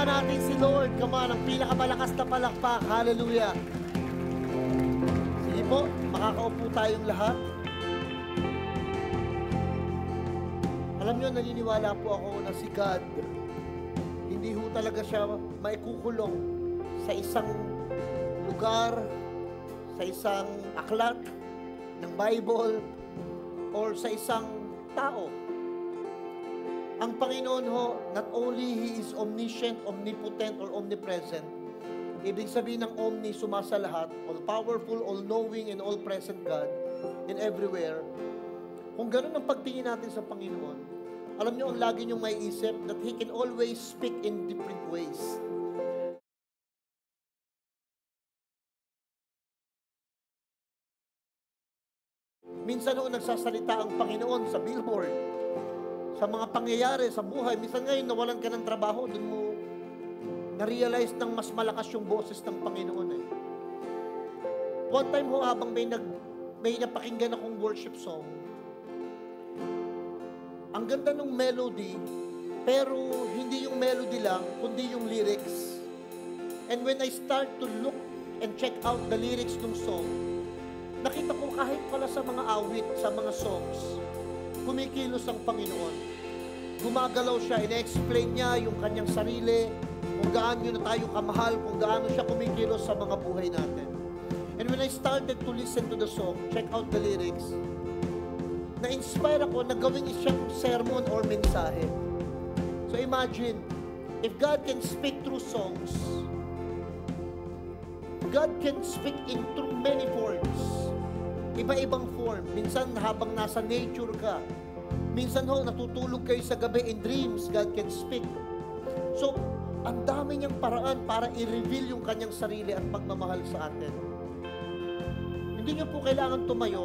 Palakpakan natin si Lord. Come on, ang pinakamalakas na palakpak. Hallelujah. Sige po, makakaupo tayong lahat. Alam nyo, naniniwala po ako na si God, hindi ho talaga siya maikukulong sa isang lugar, sa isang aklat ng Bible, or sa isang tao. Ang Panginoon ho, not only He is omniscient, omnipotent, or omnipresent. Ibig sabihin ng omni, sumasalahat, all-powerful, all-knowing, and all-present God, and everywhere. Kung ganun ang pagtingin natin sa Panginoon, alam nyo, ang lagi nyong may isip that He can always speak in different ways. Minsan ho, nagsasalita ang Panginoon sa billboard, sa mga pangyayari sa buhay. Minsan ngayon, nawalan ka ng trabaho, dun mo na-realize ng mas malakas yung boses ng Panginoon eh. One time ho, habang may napakinggan akong worship song, ang ganda ng melody, pero hindi yung melody lang, kundi yung lyrics. And when I start to look and check out the lyrics ng song, nakita ko kahit pala sa mga awit, sa mga songs, kumikilos ang Panginoon. Gumagalaw siya, ina-explain niya yung kanyang sarili, kung gaano na tayo kamahal, kung gaano siya kumikilos sa mga buhay natin. And when I started to listen to the song, check out the lyrics, na-inspire ako na gawin siyang sermon or mensahe. So imagine, if God can speak through songs, God can speak in through many forms. Iba-ibang form. Minsan habang nasa nature ka. Minsan ho, natutulog kayo sa gabi in dreams, God can speak. So, ang dami niyang paraan para i-reveal yung kanyang sarili at pagmamahal sa atin. Hindi niyo po kailangan tumayo,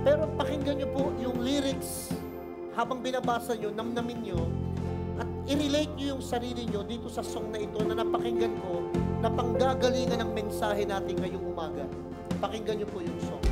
pero pakinggan niyo po yung lyrics habang binabasa niyo, namnamin niyo, at i-relate niyo yung sarili niyo dito sa song na ito na napakinggan ko na panggagalingan ng mensahe natin ngayong umaga. Pakinggan niyo po yung song.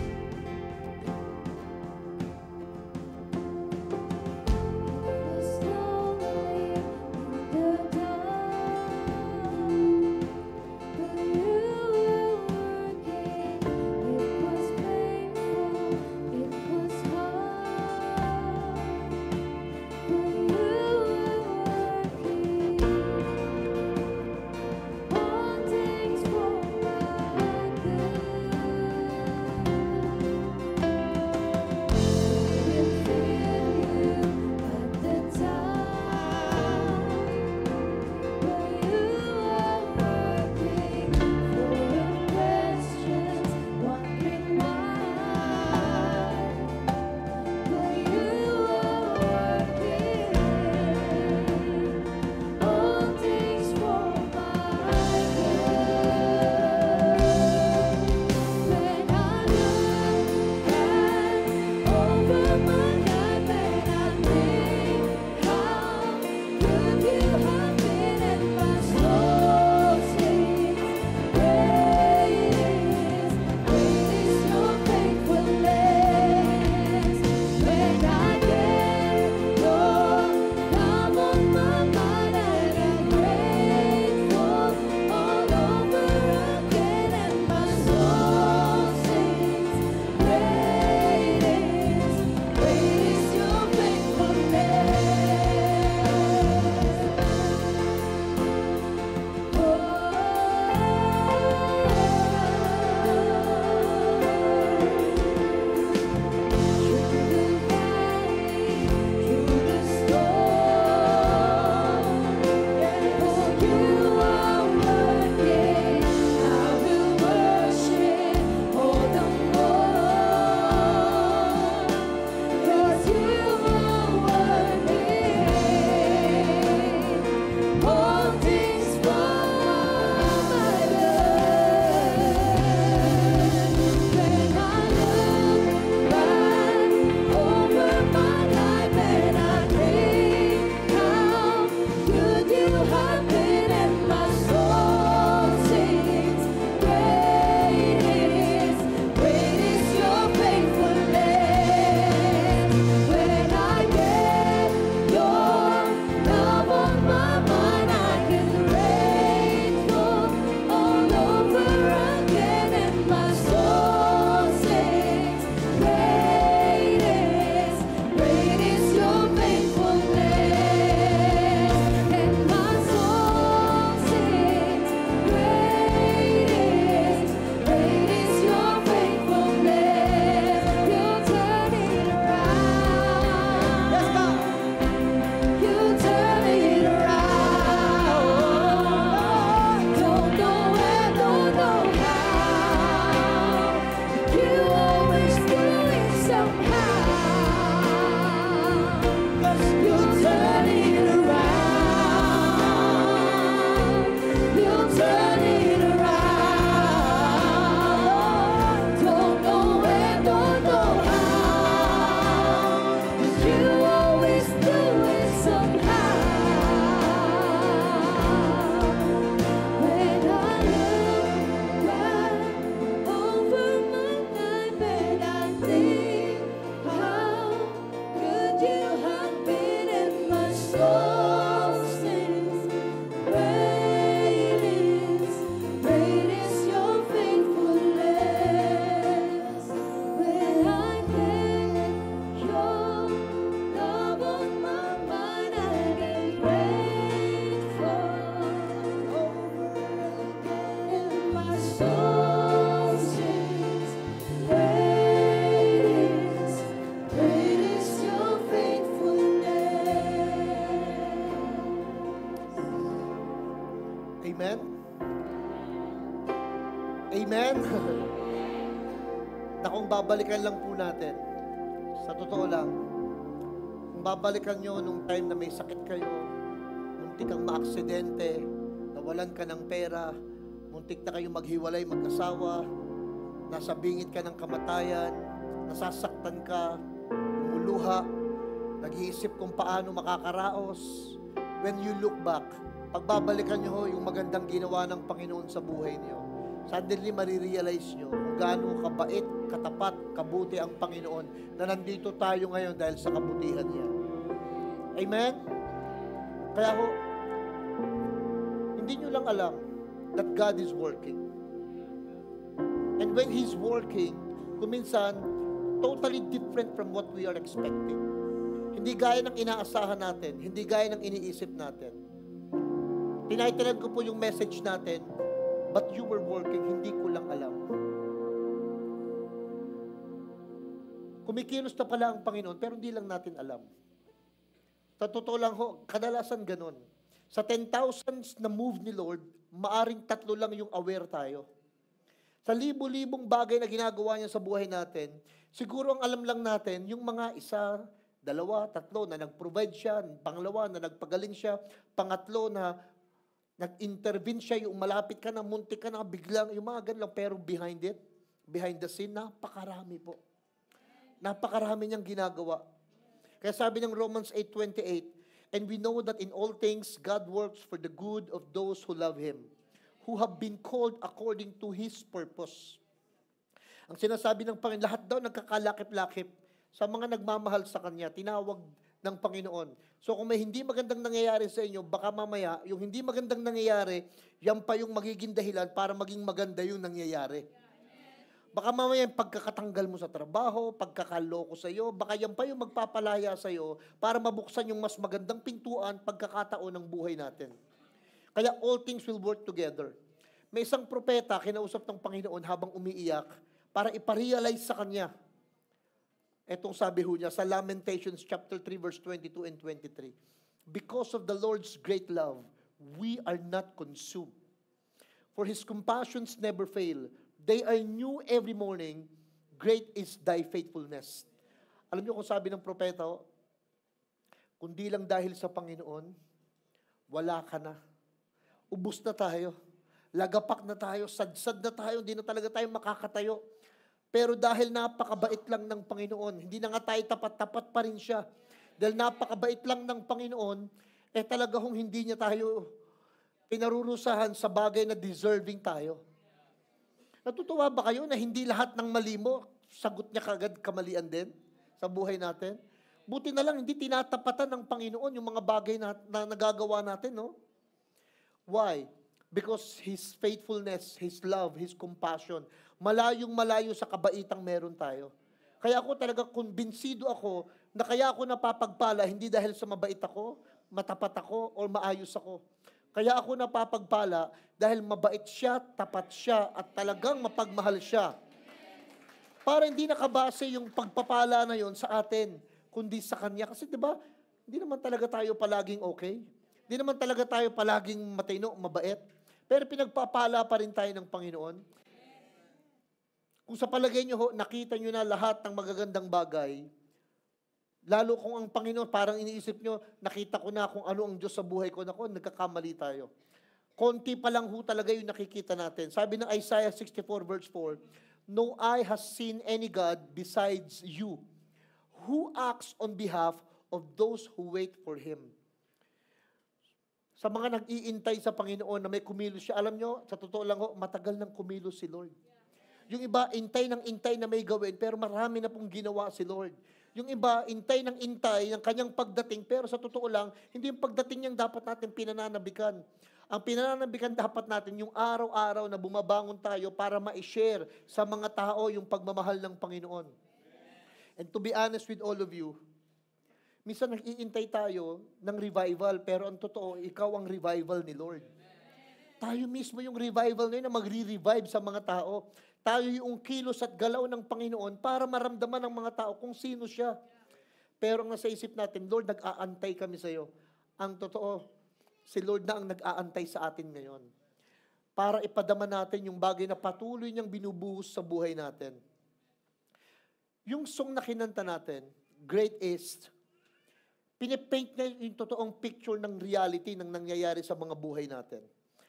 Amen? Amen? Na kung babalikan lang po natin, sa totoo lang, kung babalikan nyo nung time na may sakit kayo, muntik kang maaksidente, nawalan ka ng pera, muntik na kayong maghiwalay, mag-asawa, nasa bingit ka ng kamatayan, nasasaktan ka, umuluha, nag-iisip kung paano makakaraos. When you look back, pagbabalikan nyo yung magandang ginawa ng Panginoon sa buhay niyo, suddenly marirealize nyo kung gaano kabait, katapat, kabuti ang Panginoon na nandito tayo ngayon dahil sa kabutihan niya. Amen? Kaya ho, hindi nyo lang alam that God is working. And when He's working, kuminsan, totally different from what we are expecting. Hindi gaya ng inaasahan natin, hindi gaya ng iniisip natin. Tinaytalan ko po yung message natin, but you were working, hindi ko lang alam. Kumikilos na pala ang Panginoon, pero hindi lang natin alam. Sa totoo lang ho, kadalasan ganun. Sa 10,000s na move ni Lord, maaring 3 lang yung aware tayo. Sa libo-libong bagay na ginagawa niya sa buhay natin, siguro ang alam lang natin, yung mga 1, 2, 3 na nag-provide siya, pangalawa na nagpagaling siya, pangatlo na nag-intervene siya, yung malapit ka na, muntik ka na, biglang, yung mga ganun lang, pero behind it, behind the scene, napakarami po. Napakarami niyang ginagawa. Kaya sabi ng Romans 8:28, and we know that in all things, God works for the good of those who love Him, who have been called according to His purpose. Ang sinasabi ng Panginoon, lahat daw nagkakalakip-lakip sa mga nagmamahal sa Kanya, tinawag ng Panginoon. So kung may hindi magandang nangyayari sa inyo, baka mamaya, yung hindi magandang nangyayari, yan pa yung magiging dahilan para maging maganda yung nangyayari. Baka mamaya yung pagkakatanggal mo sa trabaho, pagkakaloko sa iyo, baka yan pa yung magpapalaya sa iyo para mabuksan yung mas magandang pintuan, pagkakataon ng buhay natin. Kaya all things will work together. May isang propeta, kinausap ng Panginoon habang umiiyak para iparealize sa kanya. Etong sabi ho niya sa Lamentations chapter 3 verse 22 and 23. Because of the Lord's great love, we are not consumed. For His compassions never fail. They are new every morning. Great is thy faithfulness. Alam niyo kung sabi ng propeta, kundi lang dahil sa Panginoon, wala ka na. Ubus na tayo. Lagapak na tayo. Sadsad na tayo. Hindi na talaga tayo makakatayo. Pero dahil napakabait lang ng Panginoon, hindi na nga tayo tapat-tapat pa rin siya. Dahil napakabait lang ng Panginoon, talaga hong hindi niya tayo pinarurusahan sa bagay na deserving tayo. Natutuwa ba kayo na hindi lahat ng mali mo, sagot niya kagad kamalian din sa buhay natin? Buti na lang, hindi tinatapatan ng Panginoon yung mga bagay na nagagawa natin, no? Why? Because His faithfulness, His love, His compassion, malayong-malayo sa kabaitang meron tayo. Kaya ako talaga kumbinsido ako na kaya ako napapagpala, hindi dahil sa mabait ako, matapat ako, o maayos ako. Kaya ako napapagpala dahil mabait siya, tapat siya, at talagang mapagmahal siya. Para hindi nakabase yung pagpapala na yon sa atin, kundi sa Kanya. Kasi diba, hindi naman talaga tayo palaging okay. Hindi naman talaga tayo palaging matino, mabait. Pero pinagpapala pa rin tayo ng Panginoon. Kung sa palagay nyo, nakita nyo na lahat ng magagandang bagay, lalo kung ang Panginoon, parang iniisip nyo, nakita ko na kung ano ang Diyos sa buhay ko, naku, nagkakamali tayo. Konti pa lang ho talaga yung nakikita natin. Sabi ng Isaiah 64 verse 4, no eye has seen any God besides you, who acts on behalf of those who wait for Him. Sa mga nag-iintay sa Panginoon na may kumilos siya, alam nyo, sa totoo lang ho, matagal nang kumilos si Lord. Yung iba, intay ng intay na may gawin, pero marami na pong ginawa si Lord. Yung iba, intay ng intay ng kanyang pagdating, pero sa totoo lang, hindi yung pagdating niyang dapat natin pinananabikan. Ang pinananabikan dapat natin, yung araw-araw na bumabangon tayo para ma-share sa mga tao yung pagmamahal ng Panginoon. And to be honest with all of you, minsan nag-iintay tayo ng revival, pero ang totoo, ikaw ang revival ni Lord. Tayo mismo yung revival na yun na magre-revive sa mga tao. Tayo yung kilos at galaw ng Panginoon para maramdaman ng mga tao kung sino siya. Pero ang nasa isip natin, Lord, nag-aantay kami sa iyo. Ang totoo, Si Lord na ang nag-aantay sa atin ngayon para ipadama natin yung bagay na patuloy niyang binubuhos sa buhay natin. Yung song na kinanta natin, Great Is, pinipaint niya yung totoong picture ng reality ng nangyayari sa mga buhay natin.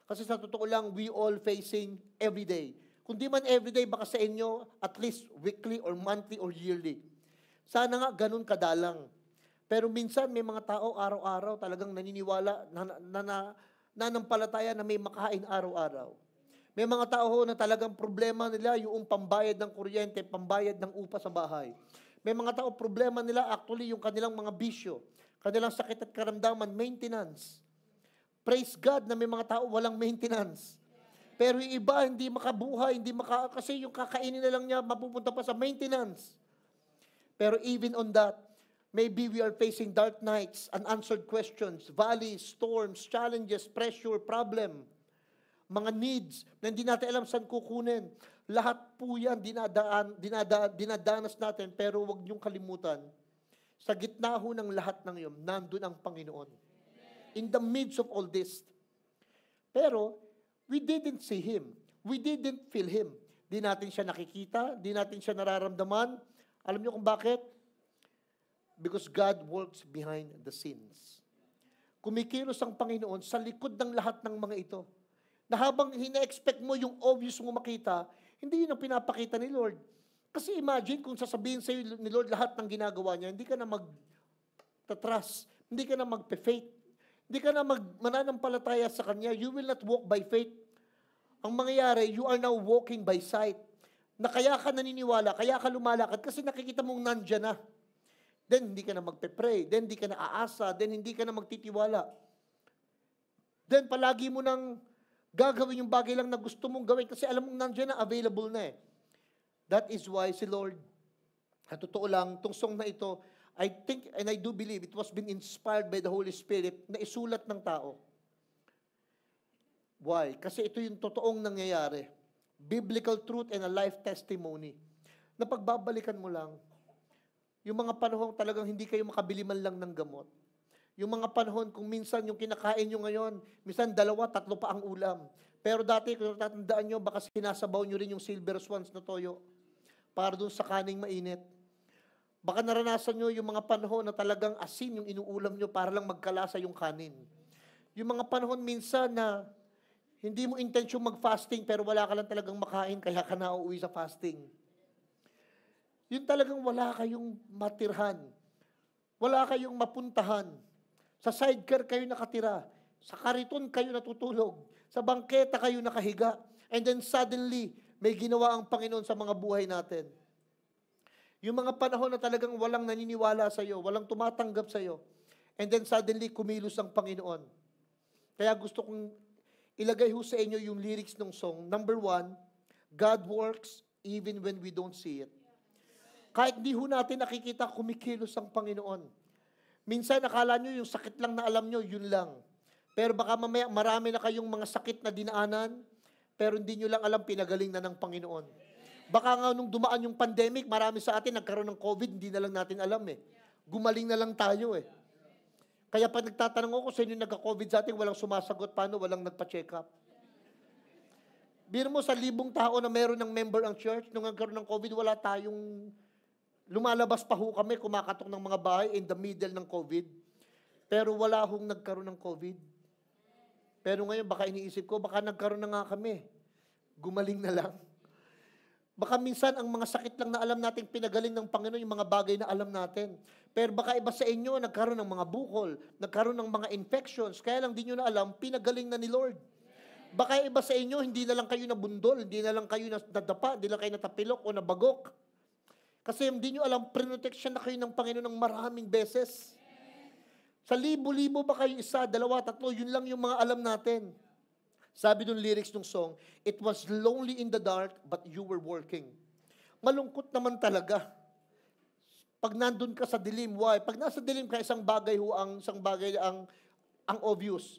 Kasi sa totoo lang, we all facing every day. Kung di man every day, baka sa inyo, at least weekly or monthly or yearly. Sana nga ganun kadalang. Pero minsan may mga tao araw-araw talagang naniniwala, nanampalataya na may makain araw-araw. May mga tao na talagang problema nila yung pambayad ng kuryente, pambayad ng upa sa bahay. May mga tao problema nila actually yung kanilang mga bisyo, kanilang sakit at karamdaman, maintenance. Praise God na may mga tao walang maintenance. Pero yung iba hindi makabuhay, kasi yung kakainin na lang niya mapupunta pa sa maintenance. Pero even on that, maybe we are facing dark nights, unanswered questions, valleys, storms, challenges, pressure, problem, mga needs na hindi natin alam saan kukunin. Lahat po yan dinadanas natin, pero huwag niyong kalimutan, sa gitna ho ng lahat ng iyon, nandun ang Panginoon. In the midst of all this. Pero, we didn't see Him. We didn't feel Him. Di natin siya nakikita, di natin siya nararamdaman. Alam niyo kung bakit? Because God works behind the scenes. Kumikilos ang Panginoon sa likod ng lahat ng mga ito. Na habang hina-expect mo yung obvious mo makita, hindi yun ang pinapakita ni Lord. Kasi imagine kung sasabihin sa iyo ni Lord lahat ng ginagawa niya, hindi ka na mag-trust, hindi ka na mag-faith, hindi ka na mananampalataya sa Kanya. You will not walk by faith. Ang mangyayari, you are now walking by sight. Na kaya ka naniniwala, kaya ka lumalakad, kasi nakikita mong nandyan na. Then, hindi ka na magpe-pray. Then, hindi ka na aasa. Then, hindi ka na magtitiwala. Then, palagi mo nang gagawin yung bagay lang na gusto mong gawin kasi alam mong nandiyan na, available na eh. That is why si Lord, at totoo lang, itong song na ito, I think and I do believe it was been inspired by the Holy Spirit na isulat ng tao. Why? Kasi ito yung totoong nangyayari. Biblical truth and a life testimony. Na pagbabalikan mo lang, yung mga panahon talagang hindi kayo makabili man lang ng gamot. Yung mga panahon kung minsan yung kinakain nyo ngayon, minsan 2, 3 pa ang ulam. Pero dati, kung tatandaan nyo, baka sinasabaw nyo rin yung silver swans na toyo para dun sa kaning mainit. Baka naranasan nyo yung mga panahon na talagang asin yung inuulam nyo para lang magkalasa yung kanin. Yung mga panahon minsan na hindi mo intensyon mag-fasting pero wala ka lang talagang makain kaya ka nauuwi sa fasting. Yun talagang wala kayong matirhan. Wala kayong mapuntahan. Sa sidecar kayo nakatira. Sa kariton kayo natutulog. Sa bangketa kayo nakahiga. And then suddenly, may ginawa ang Panginoon sa mga buhay natin. Yung mga panahon na talagang walang naniniwala sa iyo, walang tumatanggap sa iyo. And then suddenly, kumilos ang Panginoon. Kaya gusto kong ilagay ho sa inyo yung lyrics ng song. Number 1, God works even when we don't see it. Kahit di ho natin nakikita, kumikilos ang Panginoon. Minsan, akala nyo yung sakit lang na alam nyo, yun lang. Pero baka mamaya, marami na kayong mga sakit na dinaanan, pero hindi nyo lang alam, pinagaling na ng Panginoon. Baka nga nung dumaan yung pandemic, marami sa atin nagkaroon ng COVID, hindi na lang natin alam eh. Gumaling na lang tayo eh. Kaya pag nagtatanong ako sa inyo nagka-COVID sa atin, walang sumasagot, paano walang nagpa-check up? Biro mo sa 1,000 tao na meron ng member ang church, nung nagkaroon ng COVID, wala tayong, lumalabas pa ho kami, kumakatok ng mga bahay in the middle ng COVID. Pero wala hong nagkaroon ng COVID. Pero ngayon, baka iniisip ko, baka nagkaroon na nga kami. Gumaling na lang. Baka minsan ang mga sakit lang na alam natin pinagaling ng Panginoon, yung mga bagay na alam natin. Pero baka iba sa inyo, nagkaroon ng mga bukol, nagkaroon ng mga infections, kaya lang di nyo na alam, pinagaling na ni Lord. Baka iba sa inyo, hindi na lang kayo nabundol, hindi na lang kayo nadapa, hindi na lang kayo natapilok o nabagok. Kasi hindi nyo alam, protection na kayo ng Panginoon ng maraming beses. Sa libo-libo ba kayo 1, 2, 3, yun lang yung mga alam natin. Sabi ng lyrics ng song, it was lonely in the dark, but you were working. Malungkot naman talaga. Pag nandun ka sa dilim, why? Pag nasa dilim ka, isang bagay ang obvious.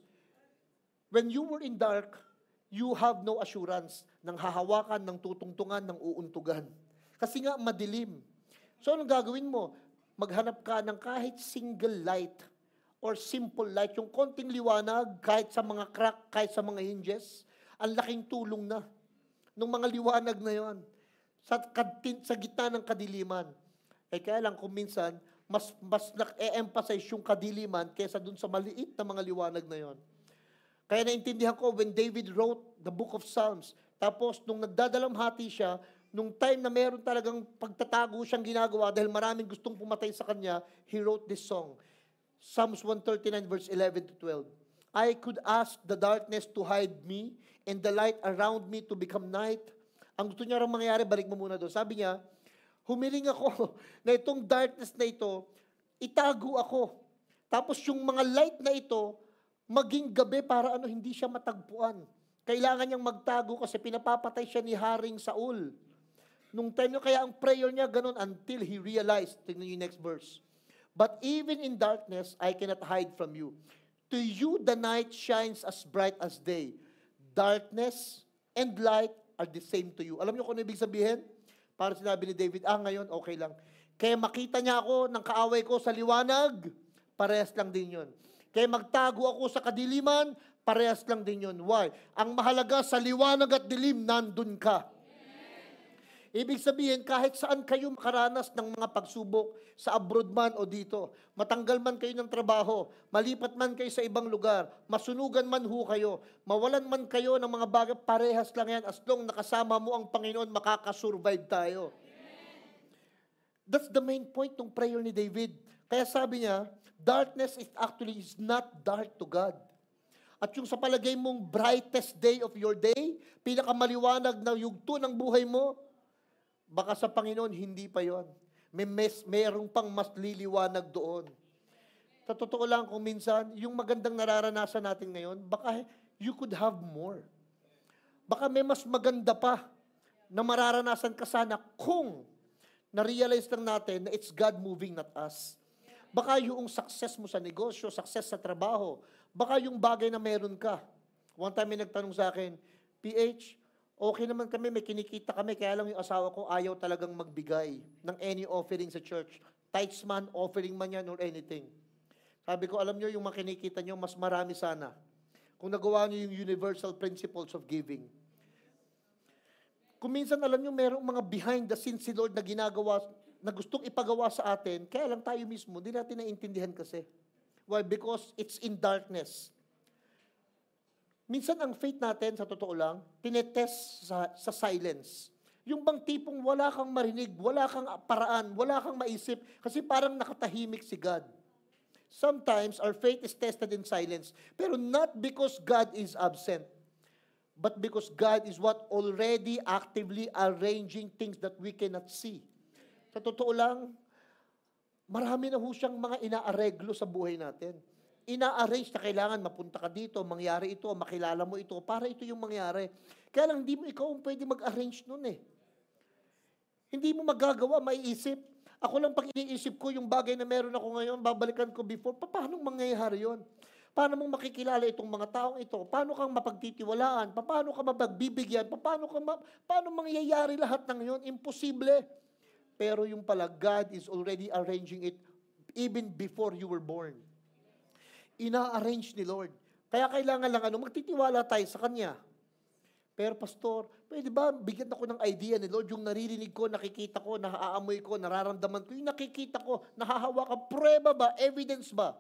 When you were in dark, you have no assurance ng hahawakan, ng tutungtungan, ng uuntugan. Kasi nga, madilim. So, anong gagawin mo? Maghanap ka ng kahit single light or simple light, yung konting liwanag, kahit sa mga crack, kahit sa mga hinges, ang laking tulong na ng mga liwanag na yon sa gitna ng kadiliman. Kaya lang kung minsan, mas nag-e-emphasize yung kadiliman kaysa dun sa maliit na mga liwanag na yon. Kaya naintindihan ko, when David wrote the book of Psalms, tapos nung nagdadalamhati siya, nung time na meron talagang pagtatago siyang ginagawa dahil maraming gustong pumatay sa kanya, he wrote this song. Psalms 139 verse 11 to 12. I could ask the darkness to hide me and the light around me to become night. Ang gusto niya rin mangyari, balik mo muna doon. Sabi niya, humiling ako na itong darkness na ito, itago ako. Tapos yung mga light na ito, maging gabi para hindi siya matagpuan. Kailangan niyang magtago kasi pinapapatay siya ni Haring Saul. Nung time niya, kaya ang prayer niya ganun until he realized. Tingnan niyo yung next verse. But even in darkness, I cannot hide from you. To you, the night shines as bright as day. Darkness and light are the same to you. Alam niyo kung ano ibig sabihin? Para sinabi ni David, ngayon, okay lang. Kaya makita niya ako ng kaaway ko sa liwanag, parehas lang din yun. Kaya magtago ako sa kadiliman, parehas lang din yun. Why? Ang mahalaga sa liwanag at dilim, nandun ka. Ibig sabihin, kahit saan kayo makaranas ng mga pagsubok, sa abroad man o dito, matanggal man kayo ng trabaho, malipat man kayo sa ibang lugar, masunugan man ho kayo, mawalan man kayo ng mga bagay, parehas lang yan. As long nakasama mo ang Panginoon, makakasurvive tayo. That's the main point ng prayer ni David. Kaya sabi niya, darkness is not dark to God. At yung sa palagay mong brightest day of your day, pinakamaliwanag na yugto ng buhay mo, baka sa Panginoon, hindi pa yon. Mayroong pang mas liliwanag doon. Sa totoo lang, kung minsan, yung magandang nararanasan natin ngayon, baka you could have more. Baka may mas maganda pa na mararanasan ka sana kung na-realize lang natin na it's God moving, not us. Baka yung success mo sa negosyo, success sa trabaho, baka yung bagay na meron ka. One time may nagtanong sa akin, PH, okay naman kami, may kinikita kami, kaya lang yung asawa ko ayaw talagang magbigay ng any offering sa church. Tithes man, offering man yan, or anything. Sabi ko, alam nyo, yung makinikita nyo, mas marami sana. Kung nagawa nyo yung universal principles of giving. Kung minsan, alam nyo, merong mga behind the scenes si Lord na ginagawa, na gustong ipagawa sa atin, kaya lang tayo mismo, di natin naintindihan kasi. Why? Because it's in darkness. Minsan ang faith natin, sa totoo lang, tinetest sa silence. Yung bang tipong wala kang marinig, wala kang paraan, wala kang maisip, kasi parang nakatahimik si God. Sometimes our faith is tested in silence, pero not because God is absent, but because God is what already actively arranging things that we cannot see. Sa totoo lang, marami na ho siyang mga inaareglo sa buhay natin. Ina-arrange na kailangan mapunta ka dito, mangyari ito, makilala mo ito, para ito yung mangyari. Kaya lang, hindi mo ikaw pwede mag-arrange nun eh. Hindi mo magagawa, maiisip. Ako lang pag iniisip ko yung bagay na meron ako ngayon, babalikan ko before, paano mangyayari yun? Paano mong makikilala itong mga taong ito? Paano kang mapagtitiwalaan? Paano ka mapagbibigyan? Paano mangyayari lahat ng yun? Imposible. Pero yung pala, God is already arranging it even before you were born. Ina-arrange ni Lord. Kaya kailangan lang magtitiwala tayo sa Kanya. Pero pastor, pwede ba bigyan ako ng idea ni Lord, yung naririnig ko, nakikita ko, naaamoy ko, nararamdaman ko, yung nakikita ko, nahahawakan, prueba ba, evidence ba?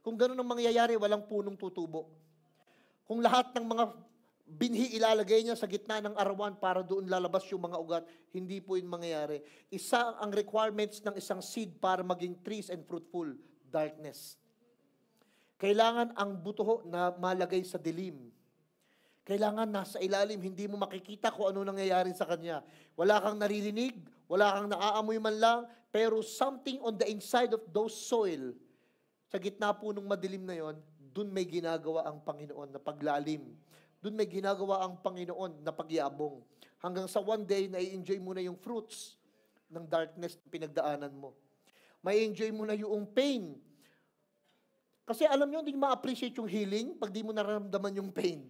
Kung gano'n ang mangyayari, walang punong tutubo. Kung lahat ng mga binhi ilalagay niya sa gitna ng arawan para doon lalabas yung mga ugat, hindi po yun mangyayari. Isa ang requirements ng isang seed para maging trees and fruitful, darkness. Kailangan ang buto na malagay sa dilim. Kailangan nasa ilalim, hindi mo makikita kung ano nangyayari sa kanya. Wala kang naririnig, wala kang naaamoy man lang, pero something on the inside of those soil, sa gitna po ng madilim na yon, dun may ginagawa ang Panginoon na paglalim. Dun may ginagawa ang Panginoon na pagyabong. Hanggang sa one day, na-enjoy mo na yung fruits ng darkness na pinagdaanan mo. May enjoy mo na yung pain. Kasi alam nyo, hindi ma-appreciate yung healing pag di mo nararamdaman yung pain.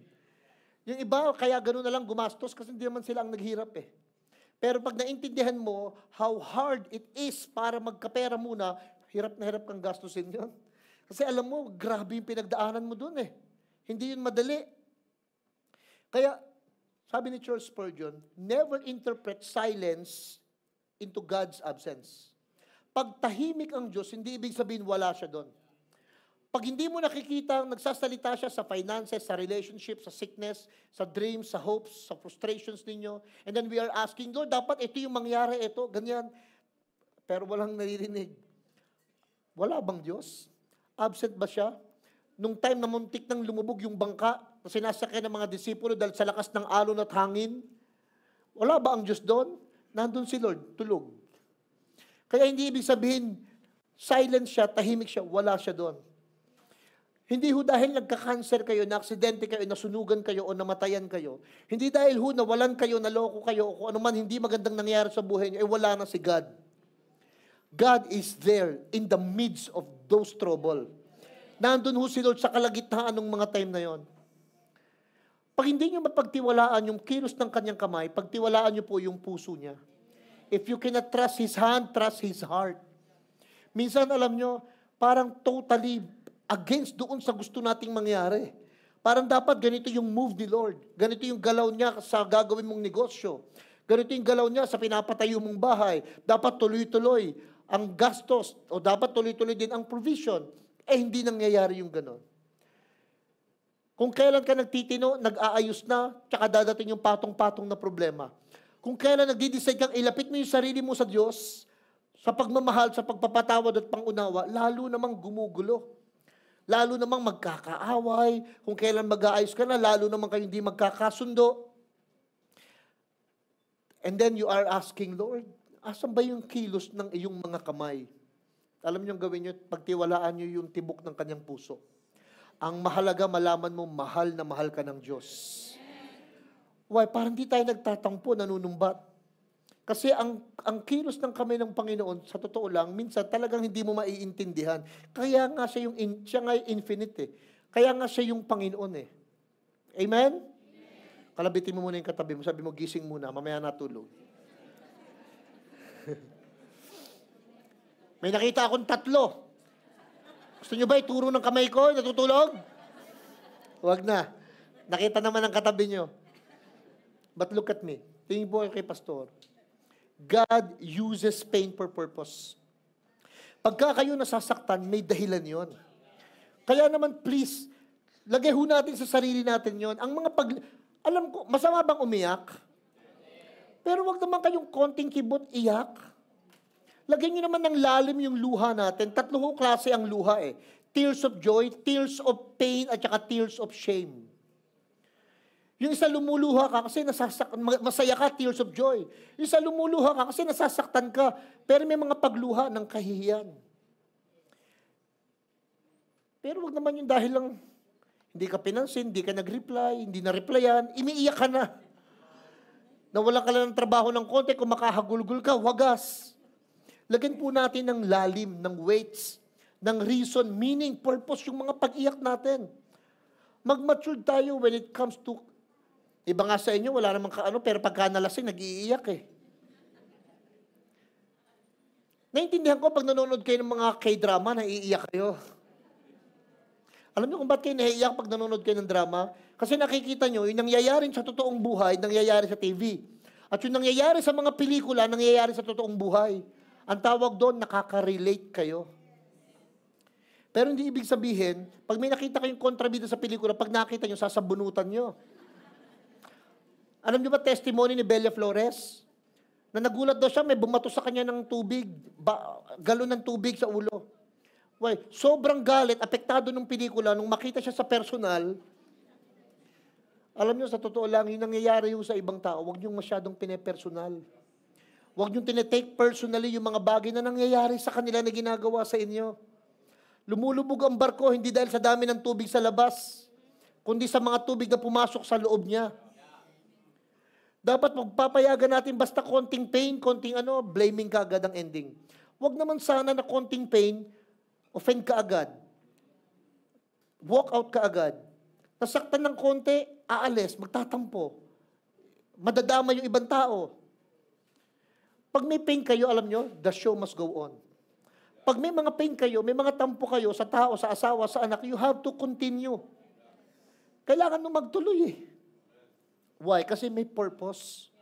Yung iba, kaya gano'n na lang gumastos kasi hindi naman sila ang naghirap eh. Pero pag naintindihan mo how hard it is para magkapera muna, hirap na hirap kang gastusin yun. Kasi alam mo, grabe yung pinagdaanan mo dun eh. Hindi yun madali. Kaya, sabi ni Charles Spurgeon, never interpret silence into God's absence. Pag tahimik ang Diyos, hindi ibig sabihin wala siya doon. Pag hindi mo nakikita, nagsasalita siya sa finances, sa relationship, sa sickness, sa dreams, sa hopes, sa frustrations ninyo, and then we are asking, Lord, dapat ito yung mangyari, ito, ganyan. Pero walang naririnig. Wala bang Diyos? Absent ba siya? Nung time na muntik nang lumubog yung bangka, na sinasakyan ng mga disipulo dahil sa lakas ng alon at hangin, wala ba ang Diyos doon? Nandun si Lord, tulog. Kaya hindi ibig sabihin, silent siya, tahimik siya, wala siya doon. Hindi ho dahil nagka-cancer kayo, na-aksidente kayo, nasunugan kayo, o namatayan kayo. Hindi dahil ho nawalan kayo, naloko kayo, o kung ano man hindi magandang nangyari sa buhay niyo, wala na si God. God is there in the midst of those trouble. Nandun ho si Lord sa kalagitnaan ng mga time na yon. Pag hindi nyo mapagtiwalaan yung kilos ng kanyang kamay, pagtiwalaan nyo po yung puso niya. If you cannot trust His hand, trust His heart. Minsan, alam nyo, parang totally against doon sa gusto nating mangyari. Parang dapat ganito yung move ni Lord. Ganito yung galaw niya sa gagawin mong negosyo. Ganito yung galaw niya sa pinapatayo mong bahay. Dapat tuloy-tuloy ang gastos o dapat tuloy-tuloy din ang provision. Hindi nangyayari yung ganon. Kung kailan ka nagtitino, nag-aayos na, tsaka dadating yung patong-patong na problema. Kung kailan nagdi-decide kang ilapit mo yung sarili mo sa Diyos, sa pagmamahal, sa pagpapatawad at pangunawa, lalo namang gumugulo. Lalo namang magkakaaway. Kung kailan mag-aayos ka na, lalo namang kayo hindi magkakasundo. And then you are asking, Lord, asan ba yung kilos ng iyong mga kamay? Alam niyo gawin niyo, pagtiwalaan niyo yung tibok ng kanyang puso. Ang mahalaga, malaman mo, mahal na mahal ka ng Diyos. Why? Parang di tayo nagtatampo, nanunumbat. Kasi ang kilos ng kamay ng Panginoon, sa totoo lang, minsan talagang hindi mo maiintindihan. Kaya nga siya siya nga infinite eh. Kaya nga siya yung Panginoon eh. Amen? Kalabitin mo muna yung katabi mo. Sabi mo, gising muna, mamaya natulog. May nakita akong 3. Gusto nyo ba ituro ng kamay ko? Natutulog? Huwag na. Nakita naman ang katabi nyo. But look at me. Tingin po kayo kay Pastor. God uses pain for purpose. Pagka kayo nasasaktan, may dahilan yon. Kaya naman, please, lagay ho natin sa sarili natin yon. Ang mga alam ko, masama bang umiyak? Pero wag naman kayong konting kibot iyak. Lagyan nyo naman ng lalim yung luha natin. 3 klase ang luha eh. Tears of joy, tears of pain, at saka tears of shame. Yung isa lumuluha ka kasi masaya ka, tears of joy. Yung isa lumuluha ka kasi nasasaktan ka, pero may mga pagluha ng kahihiyan. Pero wag naman yung dahil lang hindi ka pinansin, hindi ka nag-reply, hindi na-replyan, umiiyak ka na. Nawalan ka lang ng trabaho ng konti, kung makahagulgul ka, wagas. Lagyan po natin ng lalim, ng weights, ng reason, meaning, purpose, yung mga pag-iyak natin. Mag-mature tayo when it comes to iba nga sa inyo, wala namang kaano, pero pagka nalasing, nag-iiyak eh. Naintindihan ko, pag nanonood kayo ng mga K-drama, naiiyak kayo. Alam niyo kung ba't kayo naiiyak pag nanonood kayo ng drama? Kasi nakikita nyo, yung nangyayari sa totoong buhay, nangyayari sa TV. At yung nangyayari sa mga pelikula, nangyayari sa totoong buhay. Ang tawag doon, nakaka-relate kayo. Pero hindi ibig sabihin, pag may nakita kayong kontrabida sa pelikula, pag nakita nyo, sasabunutan nyo. Alam niyo ba testimony ni Bella Flores? Na nagulat daw siya, may bumato sa kanya ng tubig, galon ng tubig sa ulo. Why? Sobrang galit, apektado ng pelikula, nung makita siya sa personal. Alam niyo, sa totoo lang, yung nangyayari yung sa ibang tao, huwag niyong masyadong pinepersonal. Huwag niyong tinetake personally yung mga bagay na nangyayari sa kanila na ginagawa sa inyo. Lumulubog ang barko, hindi dahil sa dami ng tubig sa labas, kundi sa mga tubig na pumasok sa loob niya. Dapat magpapayagan natin basta konting pain, konting blaming ka agad ang ending. Huwag naman sana na konting pain, offend ka agad. Walk out ka agad. Nasaktan ng konti, aalis, magtatampo. Madadama yung ibang tao. Pag may pain kayo, alam nyo, the show must go on. Pag may mga pain kayo, may mga tampo kayo sa tao, sa asawa, sa anak, you have to continue. Kailangan nung magtuloy eh. Why? Kasi may purpose.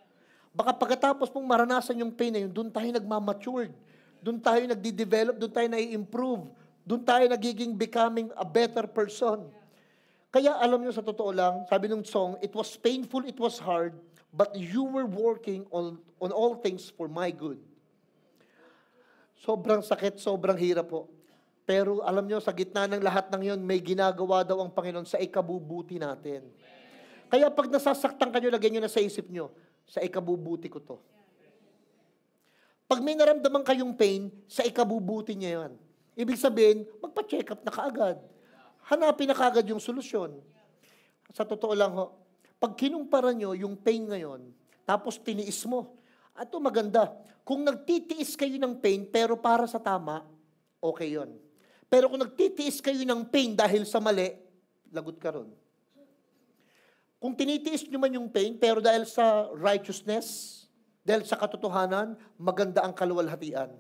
Baka pagkatapos mong maranasan yung pain na yun, doon tayo nagmamatured. Doon tayo nagdi-develop, doon tayo nai-improve. Doon tayo nagiging becoming a better person. Kaya alam nyo sa totoo lang, sabi ng song, it was painful, it was hard, but you were working on all things for my good. Sobrang sakit, sobrang hirap po. Pero alam nyo, sa gitna ng lahat ng yun, may ginagawa daw ang Panginoon sa ikabubuti natin. Kaya pag nasasaktan kayo, lagyan nyo na sa isip nyo, sa ikabubuti ko to. Pag may naramdaman kayong pain, sa ikabubuti niya yan. Ibig sabihin, magpa-check up na kaagad. Hanapin na kaagad yung solusyon. Sa totoo lang ho, pag kinumpara nyo yung pain ngayon, tapos tiniis mo, ito maganda. Kung nagtitiis kayo ng pain, pero para sa tama, okay yon. Pero kung nagtitiis kayo ng pain dahil sa mali, lagot ka ron. Kung tinitiis nyo man yung pain, pero dahil sa righteousness, dahil sa katotohanan, maganda ang kaluwalhatian.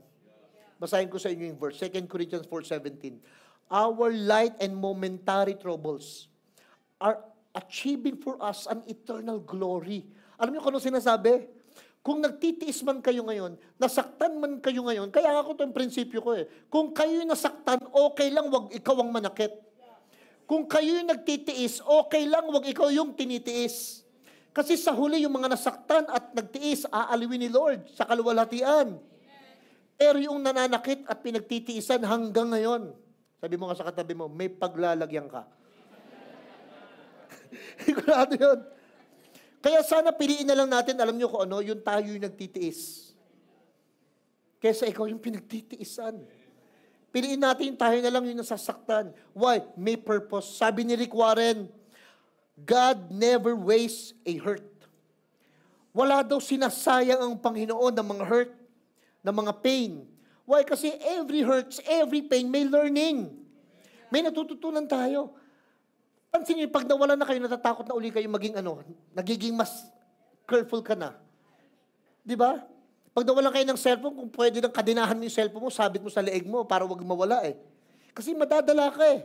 Basahin ko sa inyo yung verse, 2 Corinthians 4:17. Our light and momentary troubles are achieving for us an eternal glory. Alam niyo kung ano sinasabi? Kung nagtitiis man kayo ngayon, nasaktan man kayo ngayon, kaya ako ito yung prinsipyo ko eh. Kung kayo nasaktan, okay lang, wag ikaw ang manakit. Kung kayo yung nagtitiis, okay lang, wag ikaw yung tinitiis. Kasi sa huli, yung mga nasaktan at nagtiis, aaliwin ni Lord sa kaluwalhatian. Pero yung nananakit at pinagtitiisan hanggang ngayon, sabi mo nga sa katabi mo, may paglalagyan ka. Sigurado yun. Kaya sana piliin na lang natin, alam nyo kung ano, yung tayo yung nagtitiis. Kesa ikaw yung pinagtitiisan. Piliin natin yung tayo na lang yung nasasaktan. Why? May purpose. Sabi ni Rick Warren, God never wastes a hurt. Wala daw sinasayang ang Panginoon ng mga hurt, ng mga pain. Why? Kasi every hurts, every pain, may learning. May natututunan tayo. Pansin niyo, pag nawala na kayo, natatakot na uli kayo maging nagiging mas careful ka na. Di ba? Pag nawala kayo ng cellphone, kung pwede nang kadinahan mo yung cellphone mo, sabit mo sa leeg mo para wag mawala eh. Kasi madadala ka eh.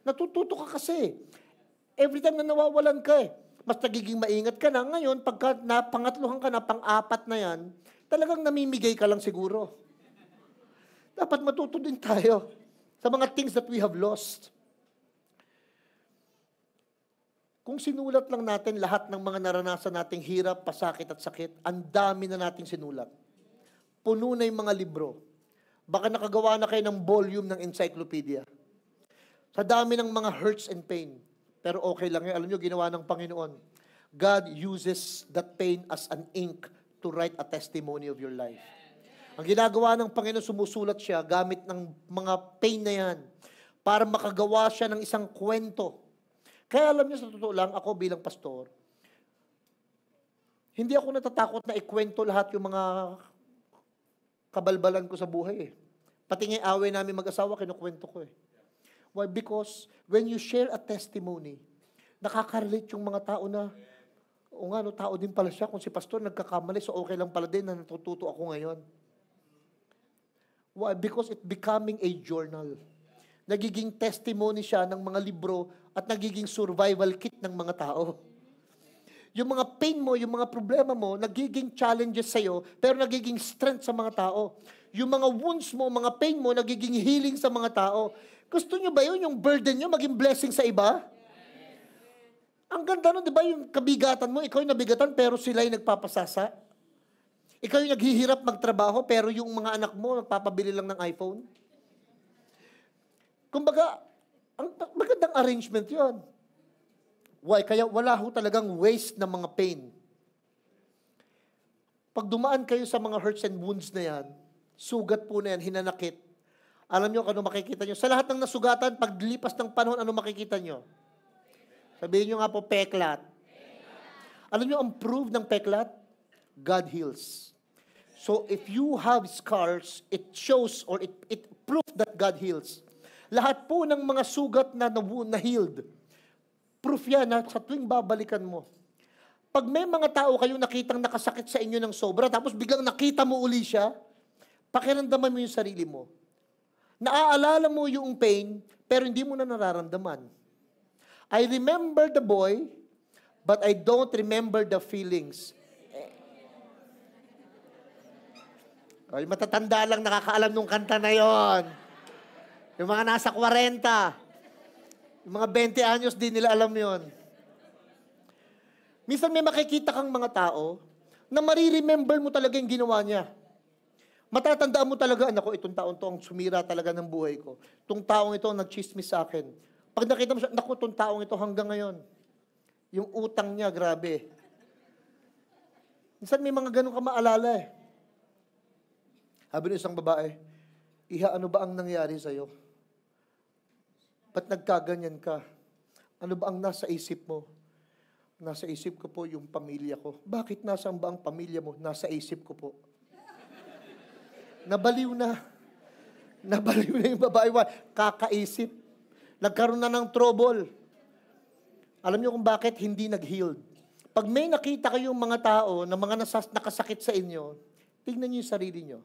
Natututo ka kasi. Every time na nawawalan ka eh. Mas nagiging maingat ka na. Ngayon, pagka napangatluhan ka na, pang-apat na yan, talagang namimigay ka lang siguro. Dapat matuto din tayo sa mga things that we have lost. Kung sinulat lang natin lahat ng mga naranasan nating hirap, pasakit at sakit, ang dami na nating sinulat. Puno na yung mga libro. Baka nakagawa na kayo ng volume ng encyclopedia. Sa dami ng mga hurts and pain. Pero okay lang yan. Alam nyo, ginawa ng Panginoon. God uses that pain as an ink to write a testimony of your life. Ang ginagawa ng Panginoon, sumusulat siya gamit ng mga pain na yan para makagawa siya ng isang kwento. Kaya alam niyo, sa totoo lang, ako bilang pastor, hindi ako natatakot na ikwento lahat yung mga kabalbalan ko sa buhay eh. Pati nga away namin mag-asawa, kinukwento ko eh. Why? Because when you share a testimony, nakaka-relate yung mga tao na, o nga, tao din pala siya. Kung si pastor nagkakamali, so okay lang pala din na natututo ako ngayon. Why? Because it becoming a journal. Nagiging testimony siya ng mga libro at nagiging survival kit ng mga tao. Yung mga pain mo, yung mga problema mo, nagiging challenges sa'yo, pero nagiging strength sa mga tao. Yung mga wounds mo, mga pain mo, nagiging healing sa mga tao. Gusto nyo ba yun? Yung burden nyo, maging blessing sa iba? Ang ganda nun, di ba? Yung kabigatan mo, ikaw yung nabigatan, pero sila yung nagpapasasa. Ikaw yung naghihirap magtrabaho, pero yung mga anak mo, nagpapabili lang ng iPhone. Kumbaga, ang magandang arrangement yon. Why? Kaya wala ho talagang waste ng mga pain. Pag dumaan kayo sa mga hurts and wounds na yan, sugat po na yan, hinanakit, alam nyo kung ano makikita nyo? Sa lahat ng nasugatan, paglipas ng panahon, ano makikita nyo? Sabihin nyo nga po, peklat. Alam nyo ang proof ng peklat? God heals. So if you have scars, it shows or it proves that God heals. Lahat po ng mga sugat na healed, proof yan na sa tuwing babalikan mo. Pag may mga tao kayong nakitang nakasakit sa inyo ng sobra, tapos biglang nakita mo uli siya, pakiramdaman mo yung sarili mo. Naaalala mo yung pain, pero hindi mo na nararamdaman. I remember the boy, but I don't remember the feelings. Ay, matatanda lang nakakaalam nung kanta na yon. Yung mga nasa 40, yung mga 20 anyos, di nila alam yon. Minsan may makikita kang mga tao na mariremember mo talaga yung ginawa niya. Matatandaan mo talaga, anak ko, itong taon to ang sumira talaga ng buhay ko. Itong taong ito ang nag-chismis sa akin. Pag nakita mo siya, naku, itong taong ito hanggang ngayon. Yung utang niya, grabe. Minsan may mga ganun ka maalala eh. Sabi ng isang babae, Iha, ano ba ang nangyari sa'yo? Ba't nagkaganyan ka? Ano ba ang nasa isip mo? Nasa isip ko po yung pamilya ko. Bakit nasaan ba ang pamilya mo? Nasa isip ko po. Nabaliw na. Nabaliw na yung babae. Kakaisip. Nagkaroon na ng trouble. Alam niyo kung bakit hindi nag-healed? Pag may nakita kayong mga tao na mga nakasakit sa inyo, tingnan niyo yung sarili niyo.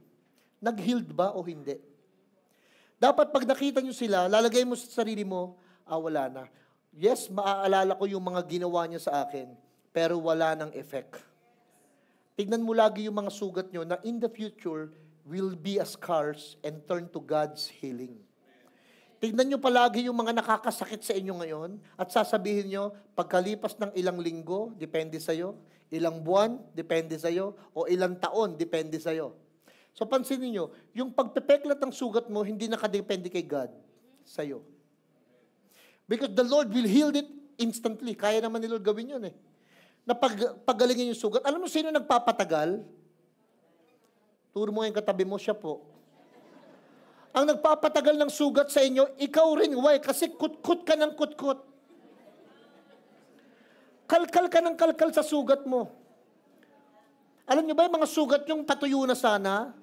Nag-healed ba o hindi? Dapat pag nakita niyo sila, lalagay mo sa sarili mo, wala na. Yes, maaalala ko yung mga ginawa niya sa akin, pero wala ng effect. Tignan mo lagi yung mga sugat niyo na in the future will be as scars and turn to God's healing. Tignan niyo palagi yung mga nakakasakit sa inyo ngayon at sasabihin niyo, pagkalipas ng ilang linggo, depende sa'yo, ilang buwan, depende sa'yo, o ilang taon, depende sa'yo. So pansinin niyo, yung pagpepeklat ng sugat mo, hindi nakadepende kay God, sa'yo. Because the Lord will heal it instantly. Kaya naman ni Lord gawin yun eh. Na paggalingin yung sugat. Alam mo sino nagpapatagal? Turo mo yung katabi mo, siya po. Ang nagpapatagal ng sugat sa inyo, ikaw rin. Why? Kasi kutkut ka ng kutkut. Kalkal ka ng kalkal sa sugat mo. Alam niyo ba yung mga sugat yung patuyo na sana?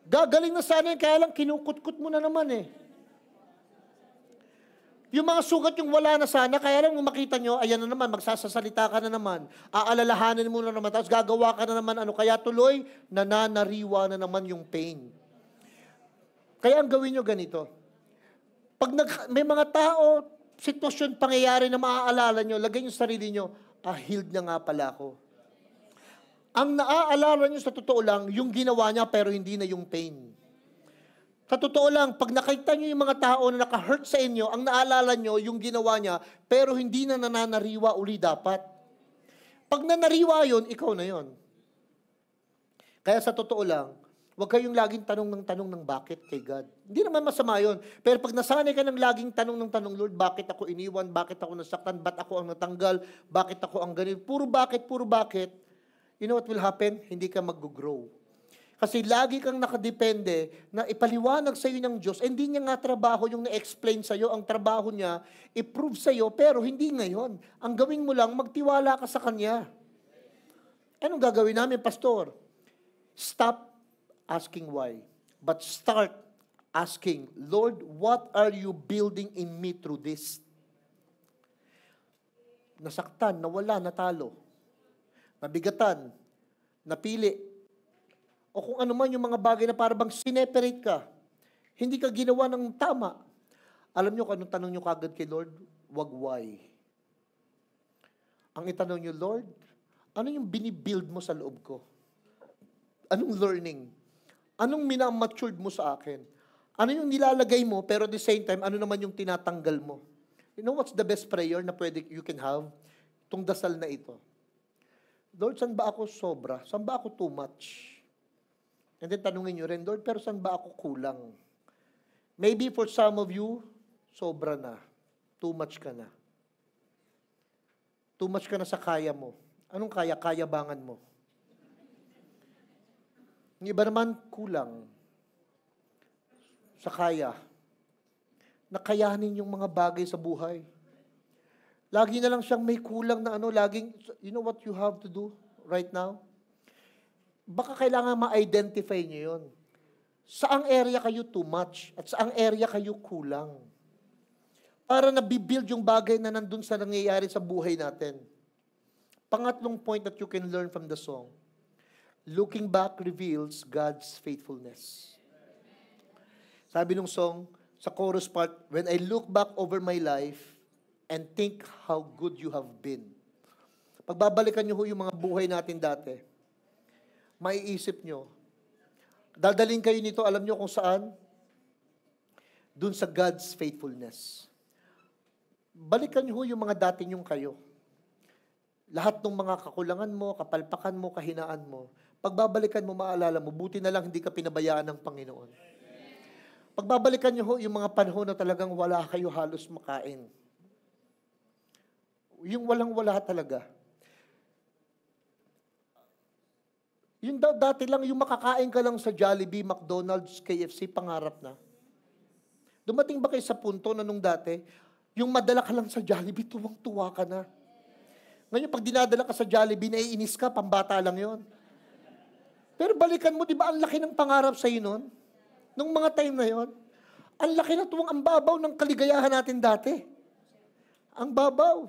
Gagaling na sana yun, kaya lang kinukutkut mo na naman eh. Yung mga sugat yung wala na sana, kaya lang makita nyo, ayan na naman, magsasasalita ka na naman, aalalahanin mo na naman, tapos gagawa ka na naman, kaya tuloy, nananariwa na naman yung pain. Kaya ang gawin nyo ganito, pag may mga tao, sitwasyon, pangyayari na maaalala nyo, lagay nyo sarili nyo, healed na nga pala ako. Ang naaalala nyo sa totoo lang, yung ginawa niya pero hindi na yung pain. Sa totoo lang, pag nakita nyo yung mga tao na naka-hurt sa inyo, ang naalala nyo yung ginawa niya pero hindi na nananariwa uli dapat. Pag nanariwa yun, ikaw na yun. Kaya sa totoo lang, huwag kayong laging tanong ng bakit kay God. Hindi naman masama yun. Pero pag nasanay ka ng laging tanong ng tanong, Lord, bakit ako iniwan? Bakit ako nasaktan? Ba't ako ang natanggal? Bakit ako ang ganun? Puro bakit. You know what will happen? Hindi ka mag-grow. Kasi lagi kang nakadepende na ipaliwanag sa iyo ng Diyos. Hindi niya nga trabaho yung na-explain sa iyo. Ang trabaho niya, i-prove sa iyo, pero hindi ngayon. Ang gawin mo lang, magtiwala ka sa Kanya. Anong gagawin namin, Pastor? Stop asking why. But start asking, Lord, what are you building in me through this? Nasaktan, nawala, natalo. Nabigatan, napili, o kung ano man yung mga bagay na parang sineperate ka, hindi ka ginawa ng tama. Alam nyo kung anong tanong nyo kagad kay Lord? Wag why. Ang itanong nyo, Lord, ano yung binibuild mo sa loob ko? Anong learning? Anong minamatured mo sa akin? Ano yung nilalagay mo, pero at the same time, ano naman yung tinatanggal mo? You know what's the best prayer na pwede you can have? Itong dasal na ito. Lord, saan ba ako sobra? Saan ba ako too much? And then tanungin nyo rin, Lord, pero saan ba ako kulang? Maybe for some of you, sobra na. Too much ka na. Too much ka na sa kaya mo. Anong kaya? Kayabangan mo. Yung iba naman, kulang. Sa kaya. Nakayanin yung mga bagay sa buhay. Lagi na lang siyang may kulang na laging, you know what you have to do right now? Baka kailangan ma-identify niyo yun. Saang area kayo too much at saang area kayo kulang. Para nabibuild yung bagay na nandun sa nangyayari sa buhay natin. Pangatlong point that you can learn from the song, looking back reveals God's faithfulness. Sabi nung song, sa chorus part, when I look back over my life and think how good you have been. Pagbabalikan nyo ho yung mga buhay natin dati, maiisip nyo, dadaling kayo nito, alam nyo kung saan? Dun sa God's faithfulness. Balikan nyo ho yung mga dati nyong kayo. Lahat ng mga kakulangan mo, kapalpakan mo, kahinaan mo, pagbabalikan mo, maalala mo, buti na lang hindi ka pinabayaan ng Panginoon. Pagbabalikan nyo ho yung mga panahon na talagang wala kayo halos makain. Yung walang-wala talaga. Yung dati lang, yung makakain ka lang sa Jollibee, McDonald's, KFC, pangarap na. Dumating ba kayo sa punto na nung dati, yung madala ka lang sa Jollibee, tuwang-tuwa ka na. Ngayon, pag dinadala ka sa Jollibee, naiinis ka, pambata lang yon. Pero balikan mo, di ba, ang laki ng pangarap sa'yo nun? Nung mga time na yon, ang laki na tuwang, ang babaw ng kaligayahan natin dati. Ang babaw.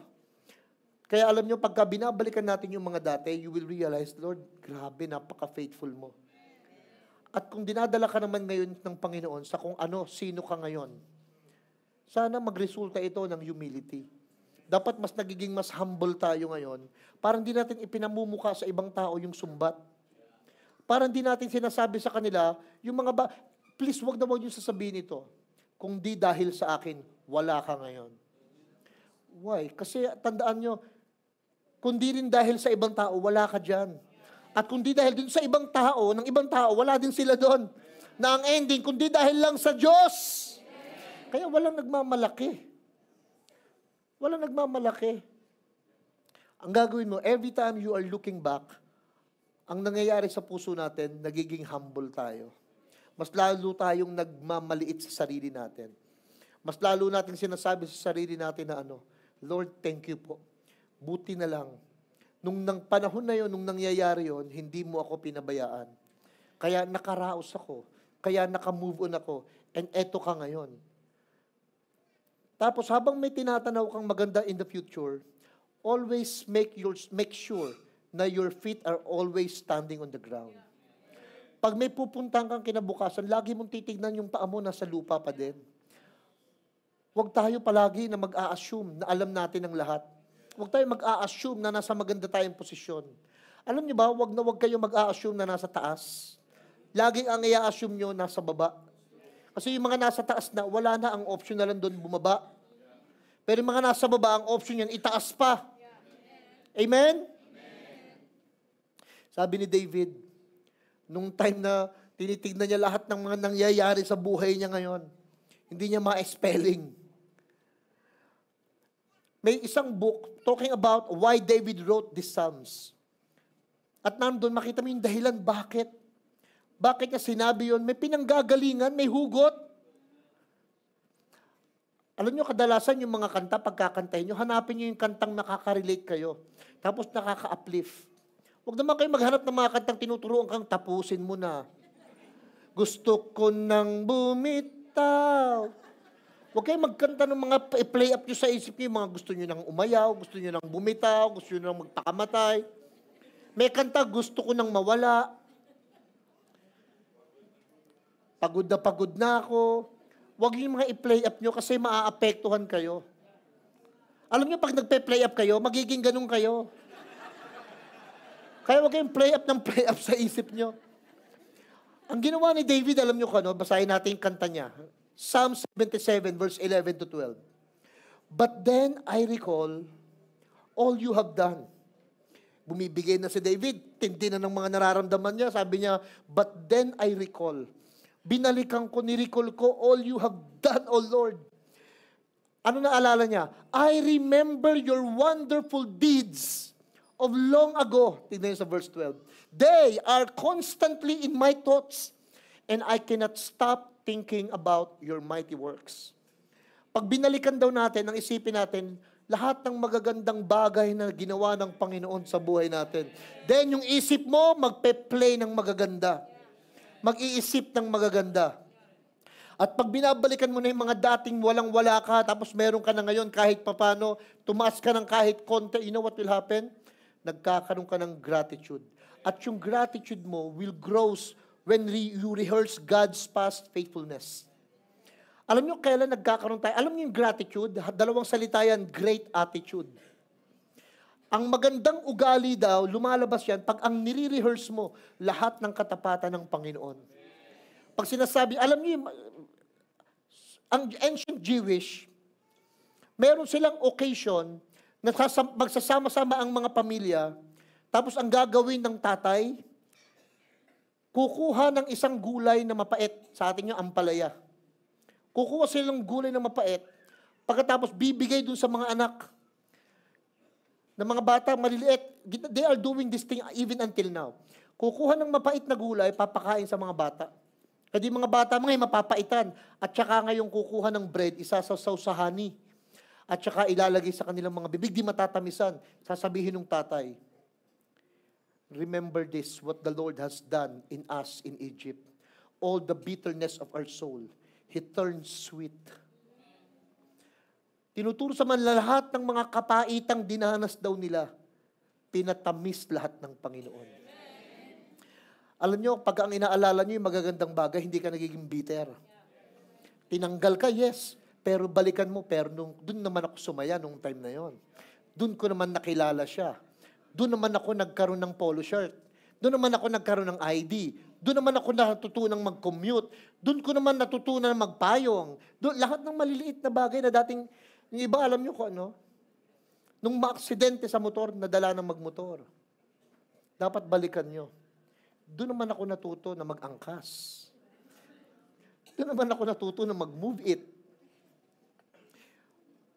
Kaya alam nyo, pagka binabalikan natin yung mga dati, you will realize, Lord, grabe, napaka-faithful mo. At kung dinadala ka naman ngayon ng Panginoon sa kung ano, sino ka ngayon, sana magresulta ito ng humility. Dapat mas nagiging mas humble tayo ngayon. Parang di natin ipinamumuka sa ibang tao yung sumbat. Parang di natin sinasabi sa kanila, yung mga please, wag na wag yung sasabihin ito. Kung di dahil sa akin, wala ka ngayon. Why? Kasi tandaan nyo, kung di rin dahil sa ibang tao, wala ka dyan. At kung di dahil din sa ibang tao, ng ibang tao, wala din sila doon. Na ang ending, kung di dahil lang sa Diyos. Kaya walang nagmamalaki. Walang nagmamalaki. Ang gagawin mo, every time you are looking back, ang nangyayari sa puso natin, nagiging humble tayo. Mas lalo tayong nagmamaliit sa sarili natin. Mas lalo natin sinasabi sa sarili natin na Lord, thank you po. Buti na lang. Nung panahon na yon, nung nangyayari yon, hindi mo ako pinabayaan. Kaya nakaraos ako. Kaya nakamove on ako. And eto ka ngayon. Tapos habang may tinatanaw kang maganda in the future, always make sure na your feet are always standing on the ground. Pag may pupuntang kang kinabukasan, lagi mong titignan yung paa mo nasa lupa pa din. Huwag tayo palagi na mag-a-assume na alam natin ang lahat. Huwag tayo mag-a-assume na nasa maganda tayong posisyon. Alam niyo ba, huwag kayo mag-a-assume na nasa taas. Laging ang i-assume nyo nasa baba. Kasi yung mga nasa taas na, wala na ang option na lang doon bumaba. Pero yung mga nasa baba, ang option yan, itaas pa. Amen? Sabi ni David, nung time na tinitignan niya lahat ng mga nangyayari sa buhay niya ngayon, hindi niya ma-spelling. May isang book talking about why David wrote these Psalms. At nandun, makita mo yung dahilan, bakit? Bakit niya sinabi yun? May pinanggagalingan, may hugot. Alam nyo, kadalasan yung mga kanta, pagkakantahin nyo, hanapin nyo yung kantang nakaka-relate kayo. Tapos nakaka-uplift. Huwag naman kayo maghanap ng mga kantang tinuturuan kang tapusin mo na. Gusto ko nang bumitaw. Huwag kayo magkanta ng mga play up nyo sa isip nyo, yung mga gusto nyo nang umayaw, gusto nyo nang bumitaw, gusto nyo nang magpakamatay. May kanta, gusto ko nang mawala. Pagod na ako. Huwag yung mga i-play up nyo kasi maaapektuhan kayo. Alam nyo, pag nagpe-play up kayo, magiging ganun kayo. Kaya huwag kayong play up sa isip nyo. Ang ginawa ni David, alam nyo kano, basahin natin yung kanta niya. Psalm 77, verse 11 to 12. But then I recall all you have done. Bumibigay na si David, tindi na ng mga nararamdaman niya. Sabi niya, but then I recall. Binalikan ko, nirecall ko, all you have done, O Lord. Ano naalala niya? I remember your wonderful deeds of long ago. Tignan niyo sa verse 12. They are constantly in my thoughts, and I cannot stop thinking about your mighty works. Pag binalikan daw natin, ang isipin natin, lahat ng magagandang bagay na ginawa ng Panginoon sa buhay natin. Then yung isip mo, magpe-play ng magaganda. Mag-iisip ng magaganda. At pag binabalikan mo na yung mga dating walang-wala ka, tapos meron ka na ngayon kahit papano, tumaas ka ng kahit konti, you know what will happen? Nagkakaroon ka ng gratitude. At yung gratitude mo will grow when you rehearse God's past faithfulness. Alam nyo kailan nagkakaroon tayo? Alam nyo yung gratitude? Dalawang salita yan, great attitude. Ang magandang ugali daw, lumalabas yan pag ang nire-rehearse mo lahat ng katapatan ng Panginoon. Pag sinasabi, alam niyo, ang ancient Jewish, meron silang occasion na magsasama-sama ang mga pamilya, tapos ang gagawin ng tatay, kukuha ng isang gulay na mapait, sa atin yung ampalaya. Kukuha silang gulay na mapait, pagkatapos bibigay dun sa mga anak, ng mga bata, maliliit. They are doing this thing even until now. Kukuha ng mapait na gulay, papakain sa mga bata. Kasi mga bata, mga mapapaitan. At saka ngayong kukuha ng bread, isasaw sa honey. At saka ilalagay sa kanilang mga bibig, di matatamisan. Sasabihin ng tatay, remember this, what the Lord has done in us in Egypt. All the bitterness of our soul, He turned sweet. Tinuturo sa man lahat ng mga kapaitang dinanas daw nila, pinatamis lahat ng Panginoon. Alam nyo, pag ang inaalala nyo yung magagandang bagay, hindi ka nagiging bitter. Tinanggal ka, yes, pero balikan mo, pero dun naman ako sumaya nung time na yon. Dun ko naman nakilala siya. Dun naman ako nagkaroon ng polo shirt. Dun naman ako nagkaroon ng ID. Dun naman ako natutunang mag-commute. Dun ko naman natutunan magpayong. Dun, lahat ng maliliit na bagay na dating, yung iba alam nyo ko ano, nung maaksidente sa motor, nadala ng magmotor. Dapat balikan nyo. Doon naman ako natuto na mag-angkas. Doon naman ako natuto na mag-move it.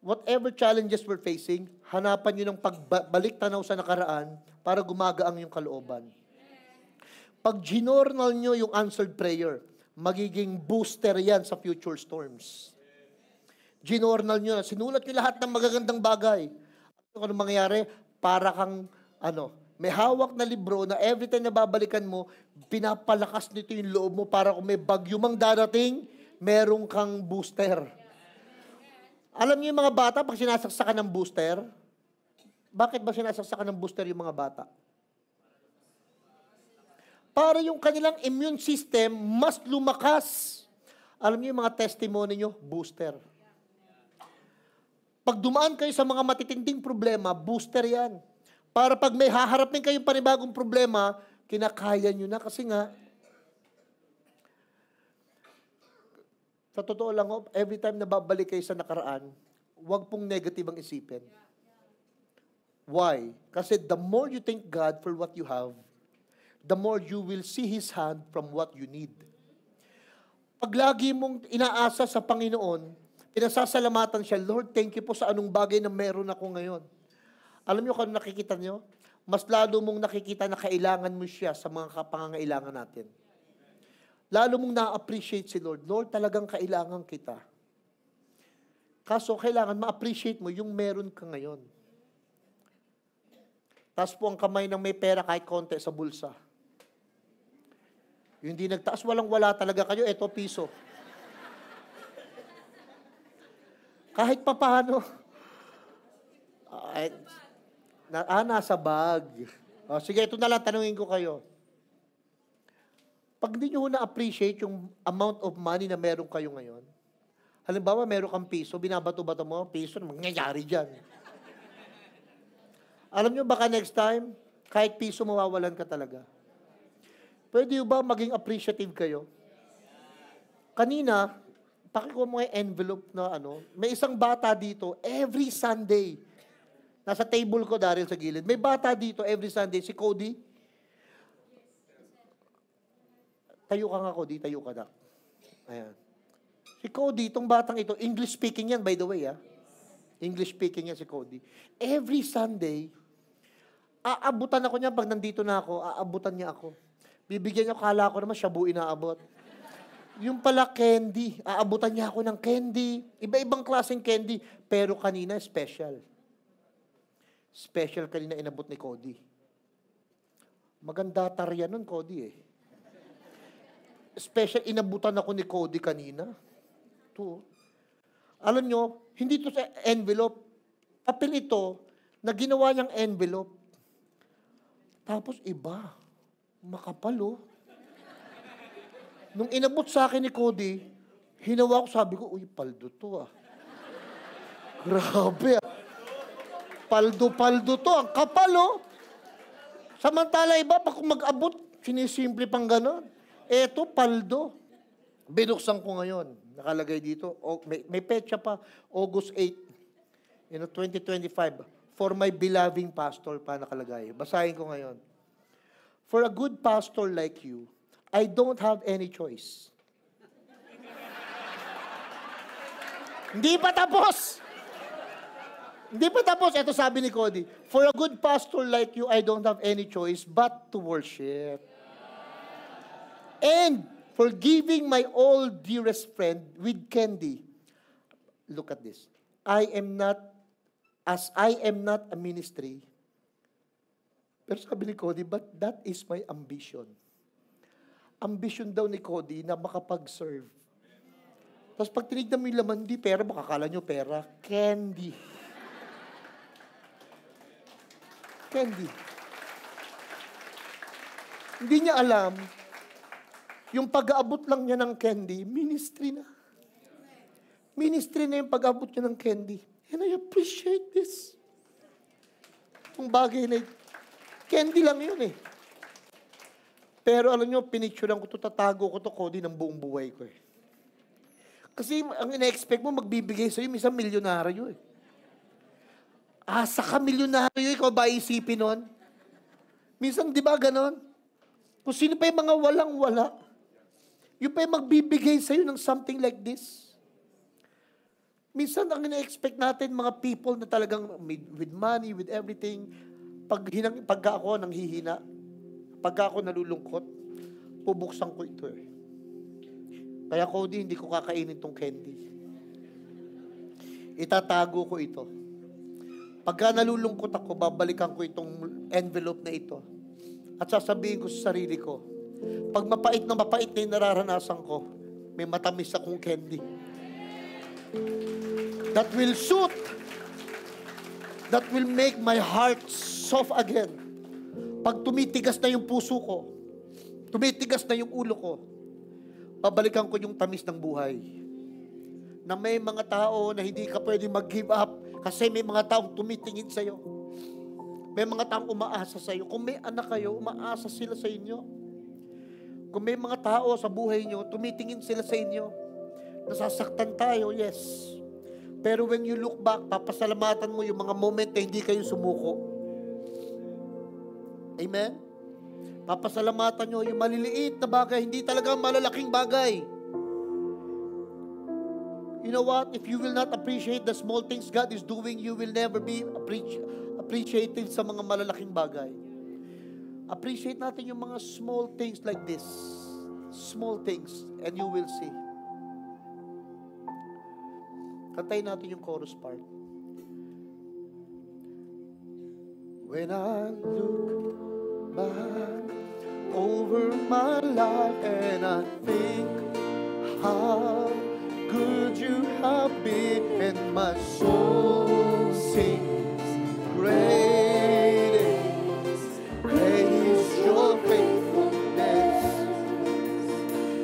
Whatever challenges we're facing, hanapan nyo ng pagbalik tanaw sa nakaraan para gumagaang yung kalooban. Pag ginornal nyo yung answered prayer, magiging booster yan sa future storms. Ginornal nyo na, sinulat nyo lahat ng magagandang bagay. Ano mangyayari? Para kang, may hawak na libro na every time na babalikan mo, pinapalakas nito yung loob mo para kung may bagyo mang darating, merong kang booster. Alam niyo yung mga bata, pag sinasaksakan ng booster, bakit ba sinasaksakan ng booster yung mga bata? Para yung kanilang immune system mas lumakas. Alam niyo yung mga testimony nyo, booster. Pag dumaan kayo sa mga matitinding problema, booster yan. Para pag may haharapin kayong panibagong problema, kinakaya nyo na. Kasi nga, sa totoo lang, every time na babalik kayo sa nakaraan, huwag pong negative ang isipin. Why? Kasi the more you thank God for what you have, the more you will see His hand from what you need. Pag lagi mong inaasa sa Panginoon, pinasasalamatan siya, Lord, thank you po sa anong bagay na meron ako ngayon. Alam niyo kung nakikita niyo? Mas lalo mong nakikita na kailangan mo siya sa mga pangangailangan natin. Lalo mong na-appreciate si Lord. Lord, talagang kailangan kita. Kaso, kailangan ma-appreciate mo yung meron ka ngayon. Taas po ang kamay ng may pera kahit konti sa bulsa. Yung hindi nagtaas, walang-wala talaga kayo, eto piso. Kahit papaano. Nasa bag. Sige, ito na lang, tanungin ko kayo. Pag hindi nyo na-appreciate yung amount of money na meron kayo ngayon, halimbawa, meron kang piso, binabato-bato mo, piso, mangyayari dyan. Alam nyo, baka next time, kahit piso, mawawalan ka talaga. Pwede ba maging appreciative kayo? Kanina, pakikuha mo yung envelope na may isang bata dito, every Sunday, nasa table ko, Daryl, sa gilid. May bata dito every Sunday, si Cody. Tayo ka nga, Cody. Tayo ka na. Ayan. Si Cody, itong batang ito, English speaking yan, by the way, English speaking yan si Cody. Every Sunday, aabutan ako niya pag nandito na ako, aabutan niya ako. Bibigyan niya, kala ko naman, shabu inaabot. Yung pala candy, aabutan niya ako ng candy. Iba-ibang klaseng candy, pero kanina special. Special kanina inabot ni Cody. Maganda tarya nun, Cody Special inabutan ako ni Cody kanina. Ito. Alam nyo, hindi ito sa envelope. Papel ito na ginawa niyang envelope. Tapos iba. Makapal. Nung inabot sa akin ni Cody, Hinawa ko, sabi ko, uy, paldo to ah. Grabe ah. Paldo to, ang kapal oh. Samantala iba, pag mag-abot, sinisimple pang gano'n. Eto, paldo. Binuksan ko ngayon. Nakalagay dito, may petsa pa, August 8, 2025. For my beloved pastor pa nakalagay. Basahin ko ngayon. For a good pastor like you, I don't have any choice. Hindi pa tapos. Hindi pa tapos. Ito sabi ni Cody. For a good pastor like you, I don't have any choice but to worship. And for giving my all dearest friend with candy. Look at this. I am not a ministry. Pero sabi ni Cody, but that is my ambition. Ambition daw ni Cody na makapag-serve. Tapos pag tinignan mo yung laman, hindi pera, makakala nyo pera. Candy. Candy. Hindi niya alam, yung pag-aabot lang niya ng candy, ministry na. Ministry na yung pag-aabot niya ng candy. And I appreciate this. Itong bagay na, candy lang yun eh. Pero alam nyo, pinicturean ko to, tatago ko to, Cody, ng buong buhay ko eh. Kasi ang ina-expect mo, magbibigay sa'yo, minsan milyonaryo eh. Asa ka milyonaryo, ikaw ba isipin nun? Minsan, di ba ganon? Kung sino pa yung mga walang-wala, yung pa yung magbibigay sa'yo ng something like this. Minsan, ang ina-expect natin, mga people na talagang with money, with everything, pagka ako nanghihina, pagka ako nalulungkot, pubuksan ko ito eh. Kaya Cody, hindi ko kakainin tong candy. Itatago ko ito. Pagka nalulungkot ako, babalikan ko itong envelope na ito. At sasabihin ko sa sarili ko, pag mapait na yung nararanasan ko, may matamis akong candy. That will suit. That will make my heart soft again. Pag tumitigas na yung puso ko, tumitigas na yung ulo ko, babalikan ko yung tamis ng buhay. Na may mga tao na hindi ka pwede mag-give up kasi may mga taong tumitingin sa'yo. May mga taong umaasa sa'yo. Kung may anak kayo, umaasa sila sa inyo. Kung may mga tao sa buhay nyo, tumitingin sila sa inyo. Nasasaktan tayo, yes. Pero when you look back, papasalamatan mo yung mga moment na hindi kayo sumuko. Amen? Papasalamatan nyo yung maliliit na bagay, hindi talaga malalaking bagay. You know what? If you will not appreciate the small things God is doing, you will never be appreciative sa mga malalaking bagay. Appreciate natin yung mga small things like this. Small things, and you will see. Kantayin natin yung chorus part. When I look back over my life and I think how good you have been, and my soul sings, great is your faithfulness.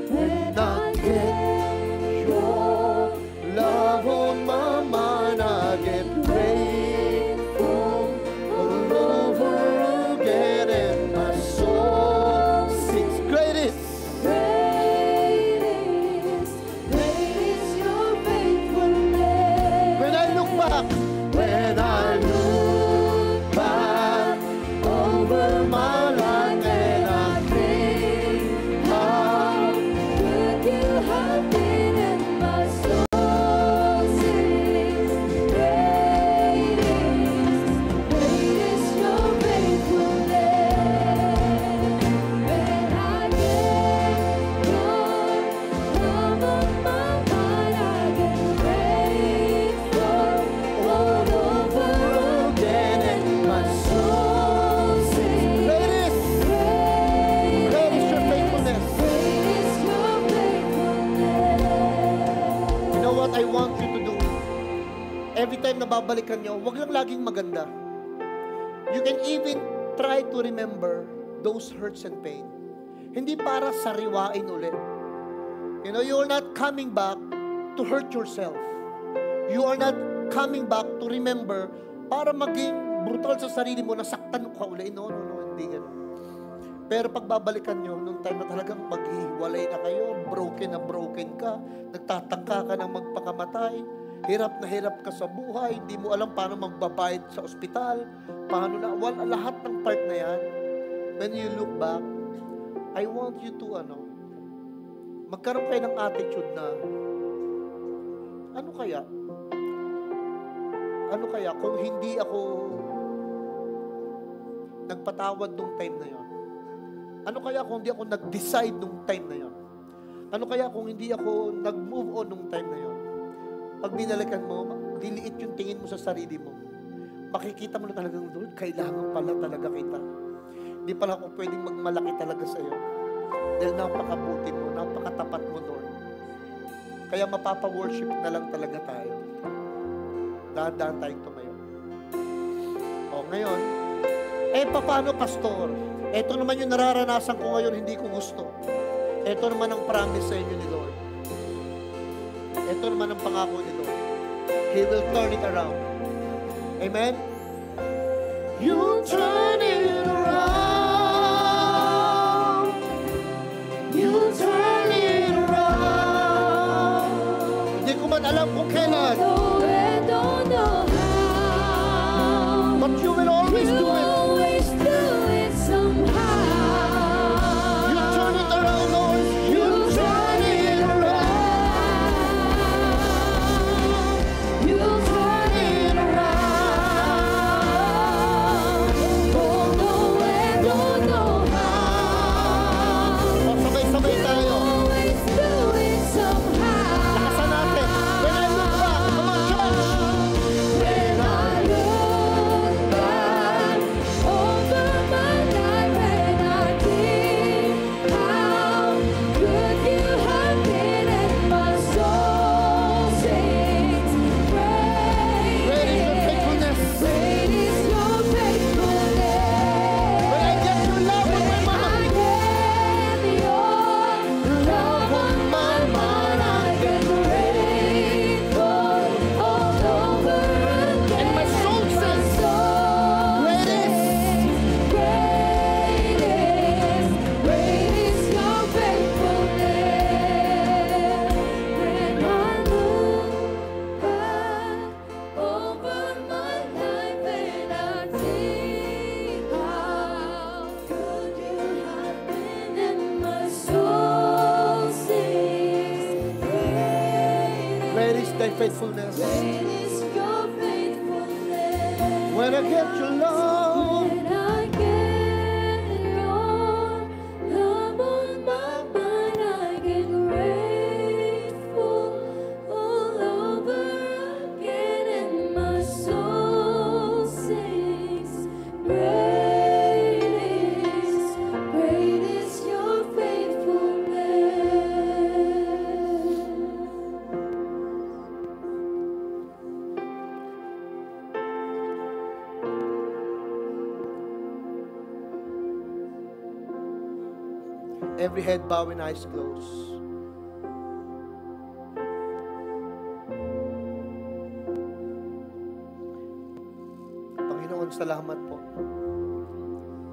When I get your love on my mind, I get grateful all over again, and my soul sings, great is your faithfulness. When I look back over my life and I think how good you have been, and my soul sings, great is your faithfulness. When I get your love on my mind, I get grateful all over again, and my soul sings, great is your faithfulness. You know what I want you to do? Every time na babalikan nyo, wag lang laging maganda. You can even try to remember those hurts and pain. Hindi para sariwain ulit. You know, you are not coming back to hurt yourself. You are not coming back to remember para maging brutal sa sarili mo, nasaktan ka uli. No, hindi ganun. Pero pagbabalikan nyo, nung time na talagang maghihiwalay na kayo, broken ka, nagtatangka ka ng magpakamatay, hirap na hirap ka sa buhay, hindi mo alam paano magbabayad sa ospital, paano na, lahat ng part na yan, when you look back, I want you to, magkaroon kayo ng attitude na, ano kaya kung hindi ako nagpatawad nung time na yon? Ano kaya kung hindi ako nag-decide nung time na yon? Ano kaya kung hindi ako nag-move on nung time na yon? Pag binalikan mo, liliit yung tingin mo sa sarili mo. Makikita mo na talagang, Lord, kailangan pala talaga kita. Hindi pala ako pwedeng magmalaki talaga sa iyo. Dahil napakabuti mo, napakatapat mo, Lord. Kaya mapapa-worship na lang talaga tayo. Dahan-dahan tayong tumayo. O, ngayon, paano, pastor? Ito naman yung nararanasan ko ngayon, hindi ko gusto. Ito naman ang promise sa inyo ni Lord. Ito naman ang pangako ni Lord. He will turn it around. Amen? You turn it around. You turn it around. Hindi ko man alam kung kailan. Don't know how. But you will always do it. Faithfulness. Great is your faithfulness. When I get your love, when I get your love on my mind, I get grateful all over again, and my soul sings. Great is your faithfulness. every head bow and eyes closed. Panginoon, salamat po.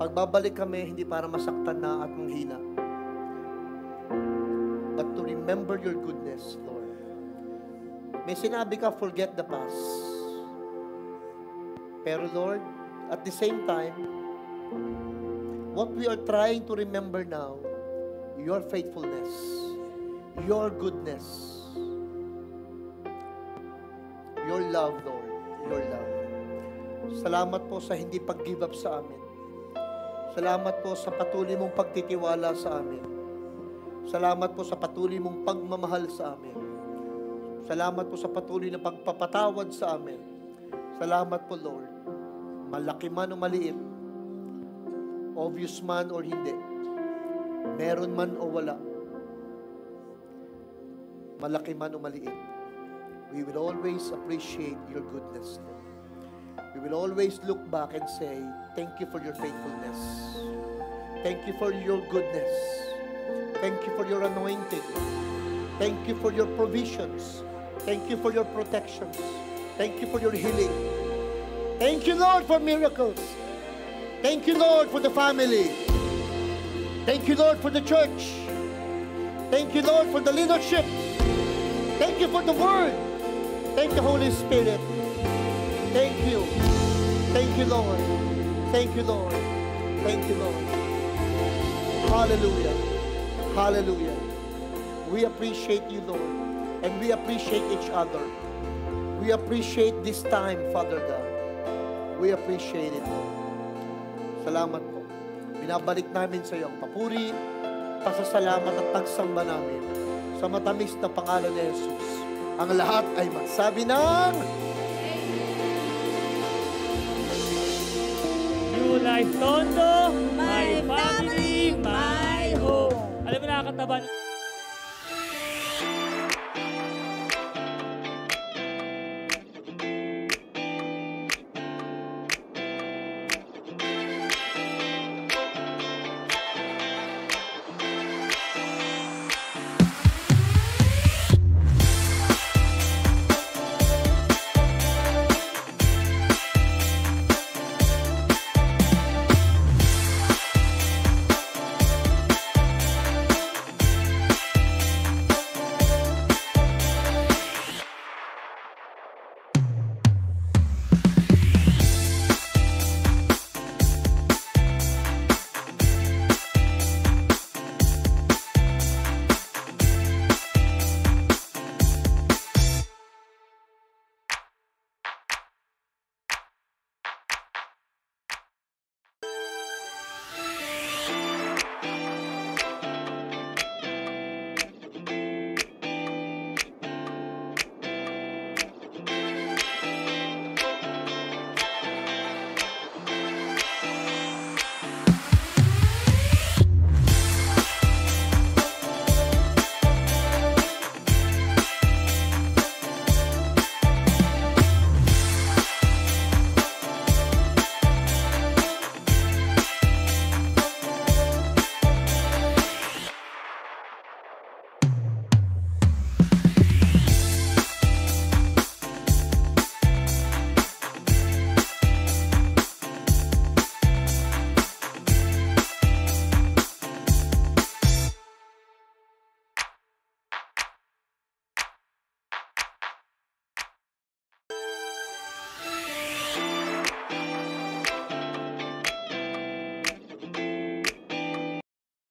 Pagbabalik kami, hindi para masaktan na at manghina, but to remember your goodness, Lord. May sinabi ka, forget the past. Pero Lord, at the same time, what we are trying to remember now, your faithfulness, your goodness, your love, Lord, your love. Salamat po sa hindi pag-give up sa amin. Salamat po sa patuloy mong pagtitiwala sa amin. Salamat po sa patuloy mong pagmamahal sa amin. Salamat po sa patuloy na pagpapatawad sa amin. Salamat po, Lord. Malaki man o maliit, obvious man or hindi, meron man o wala, malaki man o maliit, we will always appreciate your goodness, Lord. We will always look back and say, thank you for your faithfulness. Thank you for your goodness. Thank you for your anointing. Thank you for your provisions. Thank you for your protections. Thank you for your healing. Thank you, Lord, for miracles. Thank you, Lord, for the family. Thank you, Lord, for the church. Thank you, Lord, for the leadership. Thank you for the word. Thank you, Holy Spirit. Thank you. Thank you, Lord. Thank you, Lord. Thank you, Lord. Hallelujah. Hallelujah. We appreciate you, Lord. And we appreciate each other. We appreciate this time, Father God. We appreciate it, Lord. Salamat po. Binabalik namin sa iyo ang papuri, pasasalamat at pagsamba namin sa matamis na pangalan ni Jesus. Ang lahat ay magsabi ng New Life Tondo, my family, my home. Alam mo, nakakataban.